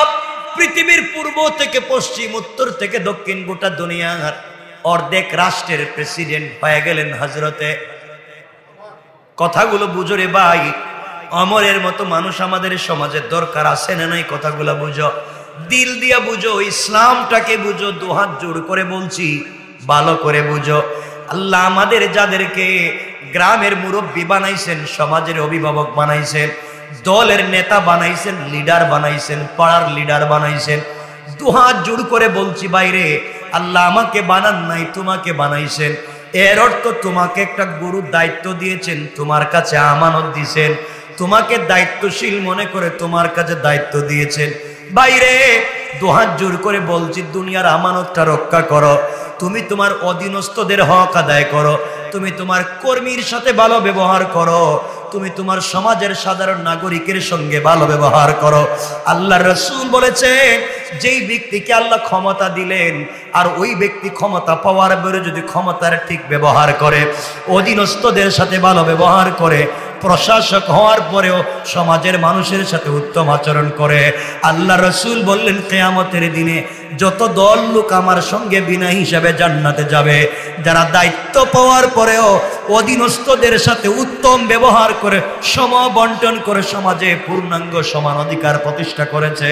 পৃথিবীর পূর্ব থেকে পশ্চিম, উত্তর থেকে দক্ষিণ, গোটা দুনিয়ার অর্ধেক রাষ্ট্রের প্রেসিডেন্ট হয়ে গেলেন হযরতে। কথাগুলো বুঝো রে ভাই, ওমরের মতো মানুষ আমাদের সমাজে দরকার আছে না নাই? কথাগুলো বুঝো, দিল দিয়া বুঝো, ইসলামটাকে বুঝো। দুহাত জোর করে বলছি, ভালো করে বুঝো। আল্লাহ আমাদের যাদেরকে গ্রামের মুরব্বী বানাইছেন, সমাজের অভিভাবক বানাইছেন, দলের নেতা বানাইছেন, লিডার বানাইছেন, পাড়ার লিডার বানাইছেন, দুহাত জোর করে বলছি বাইরে, আল্লাহ আমাকে বানান নাই, তোমাকে বানাইছেন। এর অর্থ তোমাকে একটা গুরুর দায়িত্ব দিয়েছেন, তোমার কাছে আমানত দিয়েছেন, তোমাকে দায়িত্বশীল মনে করে তোমার কাছে দায়িত্ব দিয়েছেন। বাইরে দুহাত জোর করে বলছি, দুনিয়ার আমানতটা রক্ষা করো। তুমি তোমার অধীনস্থদের হক আদায় করো, তুমি তোমার কর্মীর সাথে ভালো ব্যবহার করো, তুমি তোমার সমাজের সাধারণ নাগরিকের সঙ্গে ভালো ব্যবহার করো। আল্লাহর রাসূল বলেছেন, যেই ব্যক্তিকে আল্লাহ ক্ষমতা দিলেন আর ওই ব্যক্তি ক্ষমতা পাওয়ার পরে যদি ক্ষমতার ঠিক ব্যবহার করে, অধীনস্থদের সাথে ভালো ব্যবহার করে, প্রশাসক হওয়ার পরেও সমাজের মানুষের সাথে উত্তম আচরণ করে, আল্লাহ রাসূল বললেন কিয়ামতের দিনে যত দল লোক আমার সঙ্গে বিনা হিসাবে জান্নাতে যাবে, যারা দায়িত্ব পাওয়ার পরেও অধীনস্থদের সাথে উত্তম ব্যবহার করে, সমবন্টন করে সমাজে পূর্ণাঙ্গ সমান অধিকার প্রতিষ্ঠা করেছে,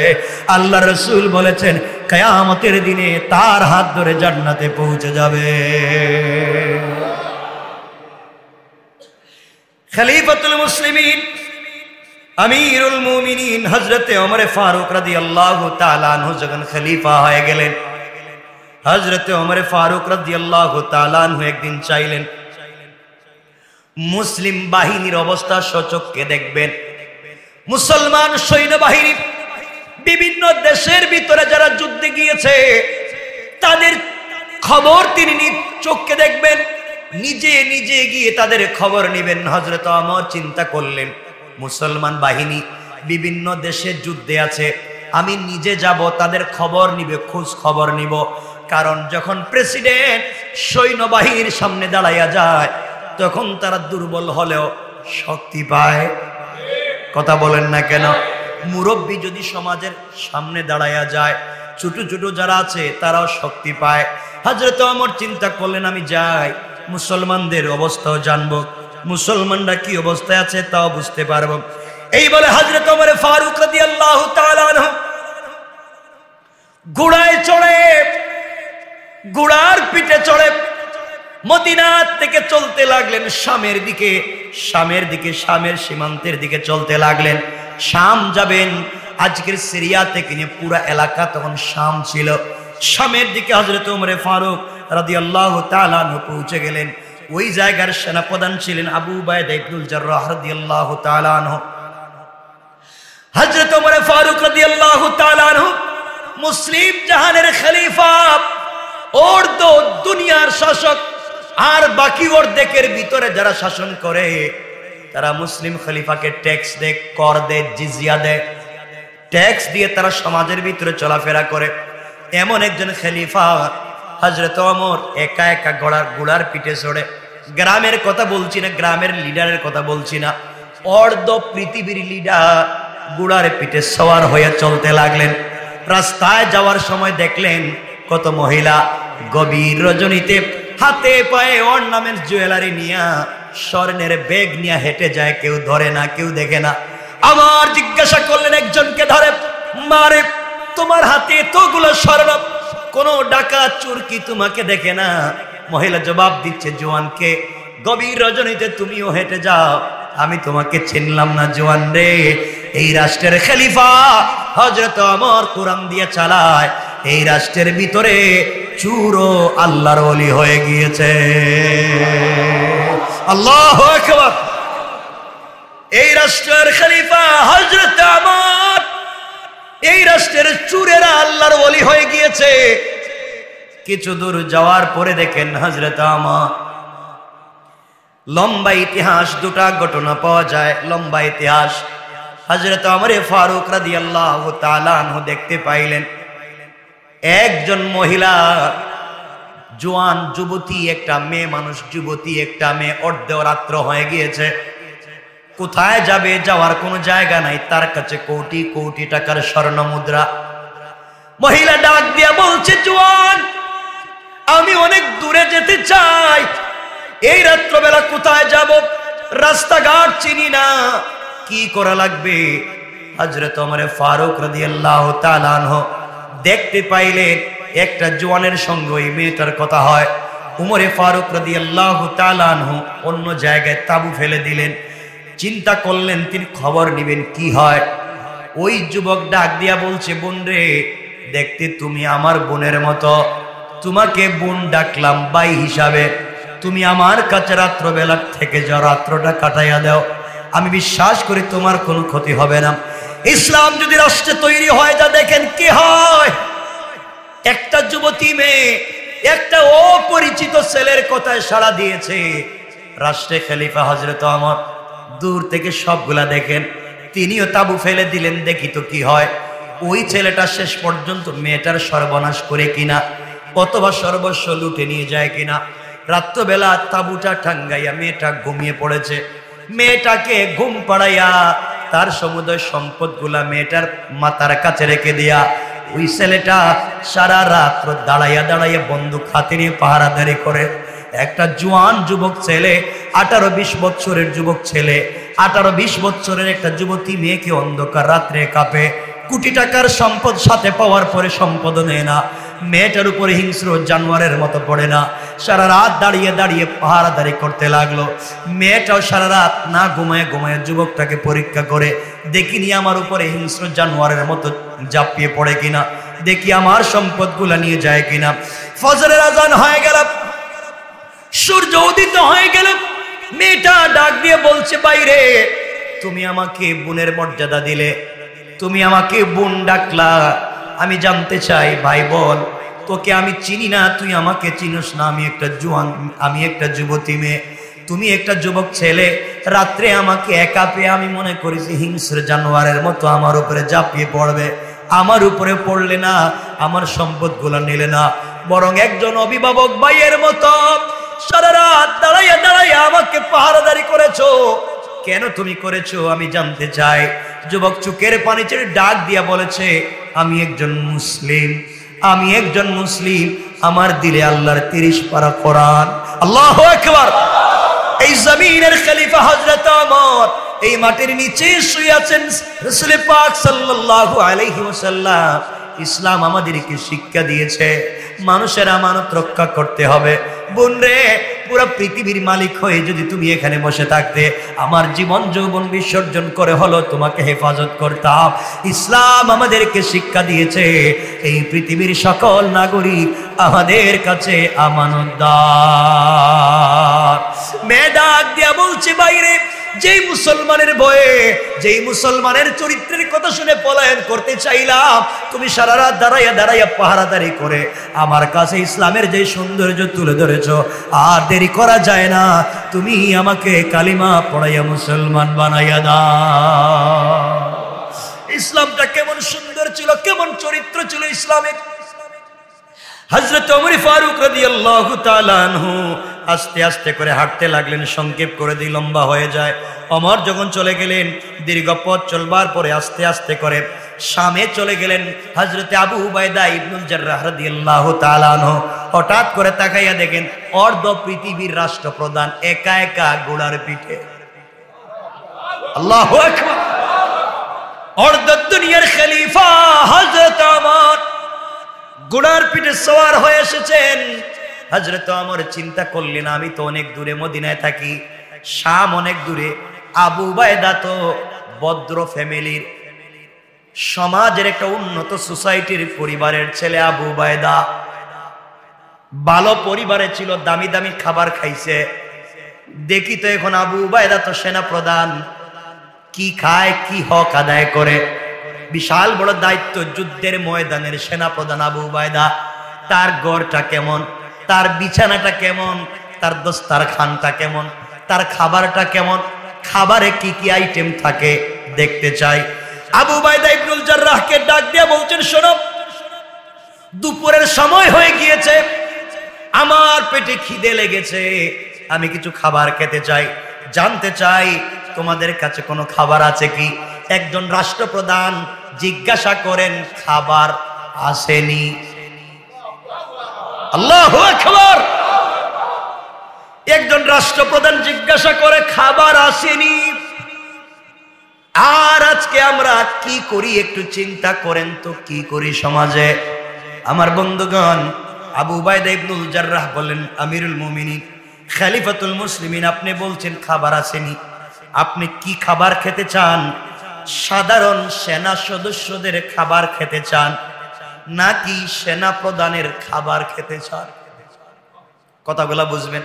আল্লাহ রাসূল বলেছেন কিয়ামতের দিনে তার হাত ধরে জান্নাতে পৌঁছে যাবে। খলিফাতুল মুসলিমিন, আমিরুল মুমিনিন হযরতে ওমর ফারুক রাদিয়াল্লাহু তাআলা আনহু যখন খলিফা হয়ে গেলেন, হযরতে ওমর ফারুক রাদিয়াল্লাহু তাআলা আনহু একদিন চাইলেন মুসলিম বাহিনীর অবস্থা সচক্ষে দেখবেন। মুসলমান সৈন্যবাহিনী বিভিন্ন দেশের ভিতরে যারা যুদ্ধে গিয়েছে তাদের খবর তিনি চোখে দেখবেন, নিজে নিজে গিয়ে তাদের খবর নেবেন। হযরত ওমর চিন্তা করলেন, মুসলমান বাহিনী বিভিন্ন দেশে যুদ্ধে আছে, আমি নিজে যাব, তাদের খবর নিবে, খোঁজ খবর নিব। কারণ যখন প্রেসিডেন্ট সৈন্যবাহিনীর সামনে দাঁড়াইয়া যায়, তখন তারা দুর্বল হলেও শক্তি পায়। কথা বলেন না কেন? মুরব্বী যদি সমাজের সামনে দাঁড়াইয়া যায়, ছোট ছোট যারা আছে তারাও শক্তি পায়। হযরত ওমর চিন্তা করলেন, আমি যাই, মুসলমানদের অবস্থাও জানবো, মুসলমানরা কি অবস্থায় আছে তাও বুঝতে পারবো। এই বলে হযরত ওমর ফারুক রাদিয়াল্লাহু তাআলা আনহু ঘোড়ায় চড়ে, ঘোড়ার পিঠে চড়ে মদিনা থেকে চলতে লাগলেন শামের দিকে, শামের সীমান্তের দিকে চলতে লাগলেন। শাম যাবেন, আজকের সিরিয়া থেকে নিয়ে পুরা এলাকা তখন শাম ছিল। শামের দিকে হযরত ওমর ফারুক রাদিয়াল্লাহু তাআলা আনহু পৌঁছে গেলেন। ওই জায়গার সেনাপ্রধান ছিলেন আবু উবাইদা ইবনুল জাররাহ রাদিয়াল্লাহু তাআলা আনহু। হযরত ওমর ফারুক রাদিয়াল্লাহু তাআলা আনহু মুসলিম জাহানের খলিফা, অর্ধ দুনিয়ার শাসক, আর বাকি অর্ধেকের ভিতরে যারা শাসন করে তারা মুসলিম খলিফাকে ট্যাক্স দেয়, কর দেয়, জিজিয়া দেয়। ট্যাক্স দিয়ে তারা সমাজের ভিতরে চলাফেরা করে। এমন একজন খলিফা হযরত ওমর একা একা ঘোড়ার পিঠে চড়ে, গ্রামের কথা বলছি না, গ্রামের লিডারের কথা বলছি না, অর্ধ পৃথিবীর লিডার ঘোড়ার পিঠে সওয়ার হয়ে চলতে লাগলেন। রাস্তায় যাওয়ার সময় দেখলেন কত মহিলা গভীর রজনীতে হাতে পায়ে অর্নামেন্টস জুয়েলারি নিয়া স্বর্ণের ব্যাগ নিয়ে হেঁটে যায়, কেউ ধরে না, কেউ দেখে না। আমার জিজ্ঞাসা করলেন একজনকে ধরে, মারে তোমার হাতে এতগুলো স্বর্ণ, কোন ডাকাত চোর কি তোমাকে দেখে না? মহিলা জবাব দিচ্ছে, জওয়ানকে গভীর রজনীতে তুমিও হেঁটে যাও, আমি তোমাকে চিনলাম না জওয়ান রে। এই রাষ্ট্রের খলিফা হযরত ওমর কোরআন দিয়ে চালায়, এই রাষ্ট্রের ভিতরে চুরো আল্লাহর ওলি হয়ে গিয়েছে। আল্লাহু আকবার। এই রাষ্ট্রের খলিফা হযরত ওমর, এই রাষ্ট্রের চুরেরা আল্লাহর ওলি হয়ে গিয়েছে। কিছু দূর যাওয়ার পরে দেখেন হযরত ওমর, লম্বা ইতিহাস, দুটা ঘটনা পাওয়া যায়, লম্বা ইতিহাস। হযরত ওমর ফারুক রাদিয়াল্লাহু তাআলা আনহু দেখতে পাইলেন একজন মহিলা, জোয়ান যুবতী, একটা মেয়ে মানুষ, যুবতী একটা মেয়ে, অর্ধরাত্র হয়ে গিয়েছে, কোথায় যাবে, যাওয়ার কোনো জায়গা নাই, তার কাছে কোটি কোটি টাকার স্বর্ণ মুদ্রা। মহিলা ডাক দিয়া বলছে, জোয়ান আমি অনেক দূরে যেতে চাই, এই রাত্রবেলা কোথায় যাব, রাস্তাঘাট চিনি না, কি করা লাগবে? হযরত ওমর ফারুক রাদিয়াল্লাহু তাআলা আনহু দেখতে পাইলেন একটা জওয়ানের সঙ্গে ওই মেয়েটার কথা হয়। ওমর ফারুক রাদিয়াল্লাহু তাআলা আনহু অন্য জায়গায় তাঁবু ফেলে দিলেন, চিন্তা করলেন তিনি খবর নেবেন কি হয়। ওই যুবক ডাক দিয়া বলছে, বোন রে, দেখতে তুমি আমার বোনের মতো, তোমাকে বোন ডাকলাম ভাই হিসাবে, তুমি আমার কাছে রাত্রবেলা থেকে যাও, রাত্রটা কাটাইয়া দাও, আমি বিশ্বাস করি তোমার কোনো ক্ষতি হবে না। ইসলাম যদি রাষ্ট্রে তৈরি হয়, যা দেখেন কি হয়। একটা যুবতী মেয়ে একটা অপরিচিত ছেলের কথায় সাড়া দিয়েছে। রাষ্ট্রে খলিফা হযরত ওমর দূর থেকে সবগুলা দেখেন, তিনিও তাঁবু ফেলে দিলেন, দেখি তো কি হয়। ওই ছেলেটা শেষ পর্যন্ত মেয়েটার সর্বনাশ করে কিনা, অথবা সর্বস্ব লুটে নিয়ে যায় কিনা। রাত্রবেলা তাঁবুটা টাঙ্গাইয়া মেয়েটা ঘুমিয়ে পড়েছে, মেয়েটাকে ঘুম পাড়াইয়া তার সমুদয় সম্পদগুলা মেয়েটার মাথার কাছে রেখে দিয়া ওই ছেলেটা সারা রাত্র দাঁড়াইয়া দাঁড়াইয়া বন্দুক হাতে নিয়ে পাহারাদারি করে। একটা জোয়ান যুবক ছেলে, 18-20 বছরের যুবক ছেলে, 18-20 বছরের একটা যুবতী মেয়েকে অন্ধকার রাত্রে কাঁপে, কোটি টাকার সম্পদ সাথে পাওয়ার পরে সম্পদও নেয় না, মেয়েটার উপরে হিংস্র জানোয়ারের মতো পড়ে না, সারা রাত দাঁড়িয়ে দাঁড়িয়ে পাহারাদারি করতে লাগলো। মেয়েটাও সারা রাত না ঘুমায় ঘুমায় যুবকটাকে পরীক্ষা করে, দেখিনি আমার উপরে হিংস্র জানোয়ারের মতো ঝাঁপিয়ে পড়ে কিনা, দেখি আমার সম্পদগুলা নিয়ে যায় কিনা। ফজরের আজান হয়ে গেল, সূর্য উদিত হয়ে গেল, মেয়েটা ডাক দিয়ে বলছে, বাইরে তুমি আমাকে বোনের মর্যাদা দিলে, তুমি আমাকে বোন ডাকলা, আমি জানতে চাই ভাই বল, তোকে আমি চিনি না, তুই আমাকে চিনিস না, আমি একটা জোয়ান, আমি একটা যুবতী মেয়ে, তুমি একটা যুবক ছেলে, রাত্রে আমাকে একা পেয়ে আমি মনে করেছি হিংস্র জানোয়ারের মতো আমার উপরে ঝাঁপিয়ে পড়বে, আমার উপরে পড়লে না, আমার সম্পদগুলো নিলে না, বরং একজন অভিভাবক ভাইয়ের মতো সারা রাত দাঁড়াইয়া দাঁড়াইয়া আমাকে পাহারাদারি করেছো, কেন তুমি করেছো আমি জানতে চাই। যুবক চোখের পানি ছেড়ে ডাক দিয়া বলেছে, আমি একজন মুসলিম, আমি একজন মুসলিম, আমার দিলে আল্লাহর 30 পারা কোরআন। আল্লাহু আকবার। এই জমিনের খলিফা হযরত ওমর এই মাটির নিচে শুয়ে আছেন রাসূল পাক সাল্লাল্লাহু আলাইহি ওয়াসাল্লাম। ইসলাম আমাদেরকে শিক্ষা দিয়েছে মানুষের আমানত রক্ষা করতে হবে। বোন রে, পুরো পৃথিবীর মালিক হয়ে যদি তুমি এখানে বসে থাকতে, আমার জীবন যৌবন বিসর্জন করে হলো তোমাকে হেফাজত করতাম। ইসলাম আমাদেরকে শিক্ষা দিয়েছে এই পৃথিবীর সকল নাগরিক আমাদের কাছে আমানতদার। মেধাক দিয়া বলছে, বাইরে যেই মুসলমানের ভয়ে, যেই মুসলমানের চরিত্রের কথা শুনে পলায়ন করতে চাইলাম, তুমি সারা রাত দাঁড়াইয়া দাঁড়াইয়া পাহারাদারি করে আমার কাছে ইসলামের যে সৌন্দর্য তুলে ধরেছ, আর দেরি করা যায় না, তুমি আমাকে কালিমা পড়াইয়া মুসলমান বানাইয়া দাও। ইসলামটা কেমন সুন্দর ছিল, কেমন চরিত্র ছিল ইসলামের। হযরত ওমর ফারুক রাদিয়াল্লাহু তাআলা আনহু আস্তে আস্তে করে হাঁটতে লাগলেন, সংক্ষেপ করে দিই লম্বা হয়ে যায়। ওমর যখন চলে গেলেন, দীর্ঘ পথ চলবার পরে আস্তে আস্তে করে শামে চলে গেলেন। হযরতে আবু উবাইদা ইবনুল জাররাহ রাদিয়াল্লাহু তাআলা আনহু হঠাৎ করে তাকাইয়া দেখেন অর্ধ পৃথিবীর রাষ্ট্রপ্রধান একা একা ঘোড়ার পিঠে। আল্লাহু আকবার। অর্ধ দুনিয়ার খলিফা হযরত ওমর ঘোড়ার পিঠে সওয়ার হয়ে এসেছেন। হযরত ওমর চিন্তা করলেন আমি তো অনেক দূরে মদিনায় থাকি, শাম অনেক দূরে, আবু উবাইদা তো ভদ্র ফ্যামিলির, সমাজের একটা উন্নত সোসাইটির পরিবারের ছেলে। আবু উবাইদা ভালো পরিবারে ছিল, দামি দামি খাবার খাইছে। দেখি তো এখন আবু উবাইদা তো সেনা প্রধান, কি খায় কি হক আদায় করে, বিশাল বড় দায়িত্ব, যুদ্ধের ময়দানের সেনা প্রধান আবু উবাইদা। তার ঘরটা কেমন, তার বিছানাটা কেমন, তার দস্তারখানটা কেমন, তার খাবারটা কেমন, খাবারে কি কি আইটেম থাকে দেখতে চাই। আবু উবাইদা ইবনুল জাররাহকে ডাক দিয়ে বলছেন শোনো, দুপুরের সময় হয়ে গিয়েছে, আমার পেটে খিদে লেগেছে, আমি কিছু খাবার খেতে চাই, জানতে চাই তোমাদের কাছে কোনো খাবার আছে কি? একজন রাষ্ট্রপ্রধান জিজ্ঞাসা করেন খাবার আসেনি। আল্লাহু আকবার। একজন রাষ্ট্রপ্রধান জিজ্ঞাসা করে খাবার আসেনি। আর আজকে আমরা কি করি একটু চিন্তা করেন তো, কি করি সমাজে? আমার বন্ধুগণ, আবু উবাইদা ইবনুল জাররাহ বলেন আমিরুল মুমিনিন, খলিফাতুল মুসলিমিন, আপনি বলছেন খাবার আসেনি, আপনি কি খাবার খেতে চান? সাধারণ সেনা সদস্যদের খাবার খেতে চান নাকি সেনা প্রধানের খাবার খেতে চান? কথাগুলা বুঝবেন।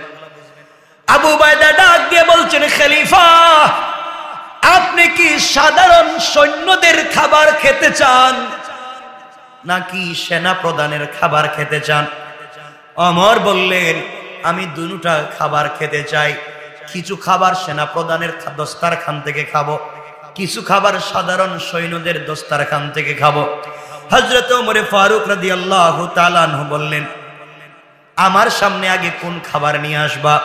আবু উবাইদা ডাক দিয়ে বলছেন খলিফা, আপনি কি সাধারণ সৈন্যদের খাবার খেতে চান নাকি সেনা প্রধানের খাবার খেতে চান? ওমর বললেন আমি দুটোটা খাবার খেতে চাই, কিছু খাবার সেনা প্রধানের দস্তারখান থেকে খাবো, কিছু খাবার সাধারণ সৈন্যদের দস্তারখান থেকে খাবো। হযরত ওমর ফারুক রাদিয়াল্লাহু তাআলা আনহু বললেন আমার সামনে আগে কোন খাবার নিয়ে আসবা?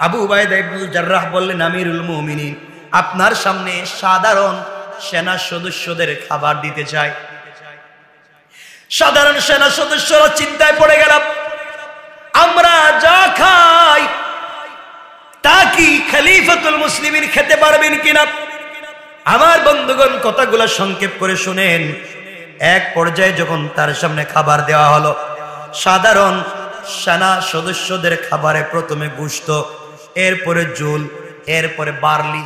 আবু উবাইদা ইবনুল জাররাহ বললেন আমিরুল মুমিনিন, আপনার সামনে সাধারণ সেনা সদস্যদের খাবার দিতে চাই। সাধারণ সেনা সদস্যরা চিন্তায় পড়ে গেল, আমরা যা খাই তা কি খলিফাতুল মুসলিমিন খেতে পারবেন কিনা? আমার বন্ধুগণ কথাগুলো সংক্ষেপ করে শুনেন। এক পর্যায়ে যখন তার সামনে খাবার দেওয়া হলো, সাধারণ সেনা সদস্যদের খাবারে প্রথমে গোশত, এরপরে জুল, এরপরে বার্লি,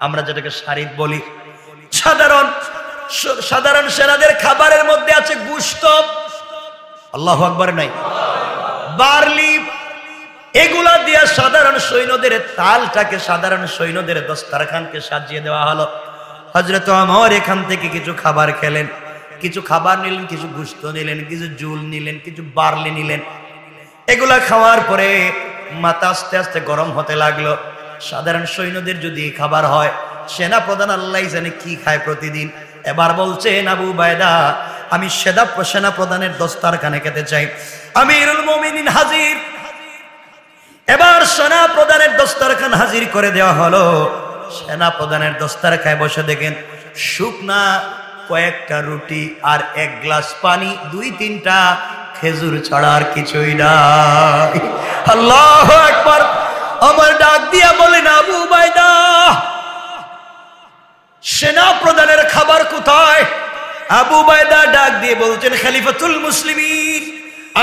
আমরা যেটাকে শারিক বলি। সাধারণ সেনাদের খাবারের মধ্যে আছে গোশত, আল্লাহু আকবার নাই, বার্লি, এগুলা দিয়ে সাধারণ সৈন্যদের তালটাকে, সাধারণ সৈন্যদের দস্তারখানকে সাজিয়ে দেওয়া হলো। হযরত ওমর এখান থেকে কিছু খাবার খেলেন, কিছু খাবার নিলেন, কিছু গোশত নিলেন, কিছু জুল নিলেন, কিছু বার্লি নিলেন। এগুলা খাওয়ার পরে মাথা আস্তে আস্তে গরম হতে লাগলো। সাধারণ সৈন্যদের যদি খাবার হয়, সেনা প্রধান আল্লাহ জানে কি খায় প্রতিদিন। এবার বলছেন আবু উবাইদা আমি সেনা প্রধানের দস্তারখানে খেতে চাই। আমিরুল মুমিনিন হাজির। এবার সেনা প্রধানের দস্তারখান হাজির করে দেওয়া হলো। সেনা প্রধানের দস্তারখানে বসে দেখেন শুকনা কয়েকটা রুটি আর এক গ্লাস পানি, 2-3টা খেজুর ছাড়া আর কিছুই নাই। আল্লাহু আকবার। আমার ডাক দিয়া বলেন আবু উবাইদা সেনা প্রধানের খাবার কোথায়? আবু উবাইদা ডাক দিয়ে বলছেন খলিফাতুল মুসলিমিন,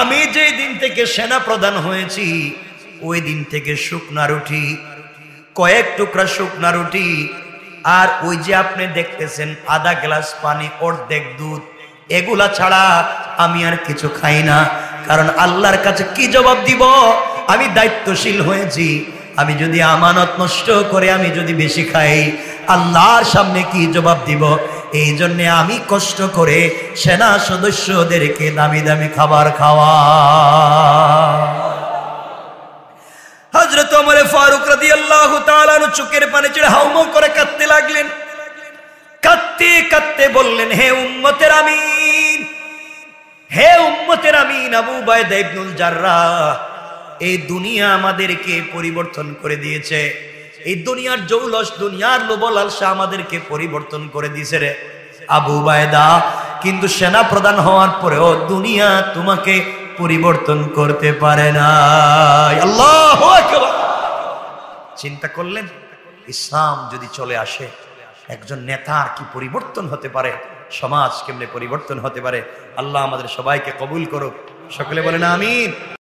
আমি যেই দিন থেকে সেনা প্রধান হয়েছি ওই দিন থেকে শুকনা রুটি, কয়েক টুকরা শুকনা রুটি, আর ওই যে আপনি দেখতেছেন আধা গ্লাস পানি, অর্ধেক দুধ, এগুলা ছাড়া আমি আর কিছু খাই না। কারণ আল্লাহর কাছে কি জবাব দিব? আমি দায়িত্বশীল হয়েছি, আমি যদি আমানত নষ্ট করে আমি যদি বেশি খাই আল্লাহর সামনে কি জবাব দিব? এই জন্যে আমি কষ্ট করে সেনা সদস্যদেরকে দামি দামি খাবার খাওয়া। হযরত ওমর ফারুক রাদিয়াল্লাহু তাআলা চোখের পানি ছেড়ে হাউমাউ করে কাঁদতে লাগলেন। কাঁদতে কাঁদতে বললেন হে উম্মতের আমিন, হে উম্মতের আমিন আবু উবাইদা ইবনুল জাররাহ, এই দুনিয়া আমাদেরকে পরিবর্তন করে দিয়েছে। এই দুনিয়ার জৌলস, দুনিয়ার লোভ লালসা আমাদেরকে পরিবর্তন করে দিয়েছে রে। আবু উবায়দা, কিন্তু সেনা প্রধান হওয়ার পরেও দুনিয়া তোমাকে পরিবর্তন করতে পারে না। আল্লাহু আকবার। চিন্তা করলেন ইসলাম যদি চলে আসে একজন নেতার কি পরিবর্তন হতে পারে, সমাজ কেমনে পরিবর্তন হতে পারে। আল্লাহ আমাদের সবাইকে কবুল করুক, সকলে বলেন আমিন।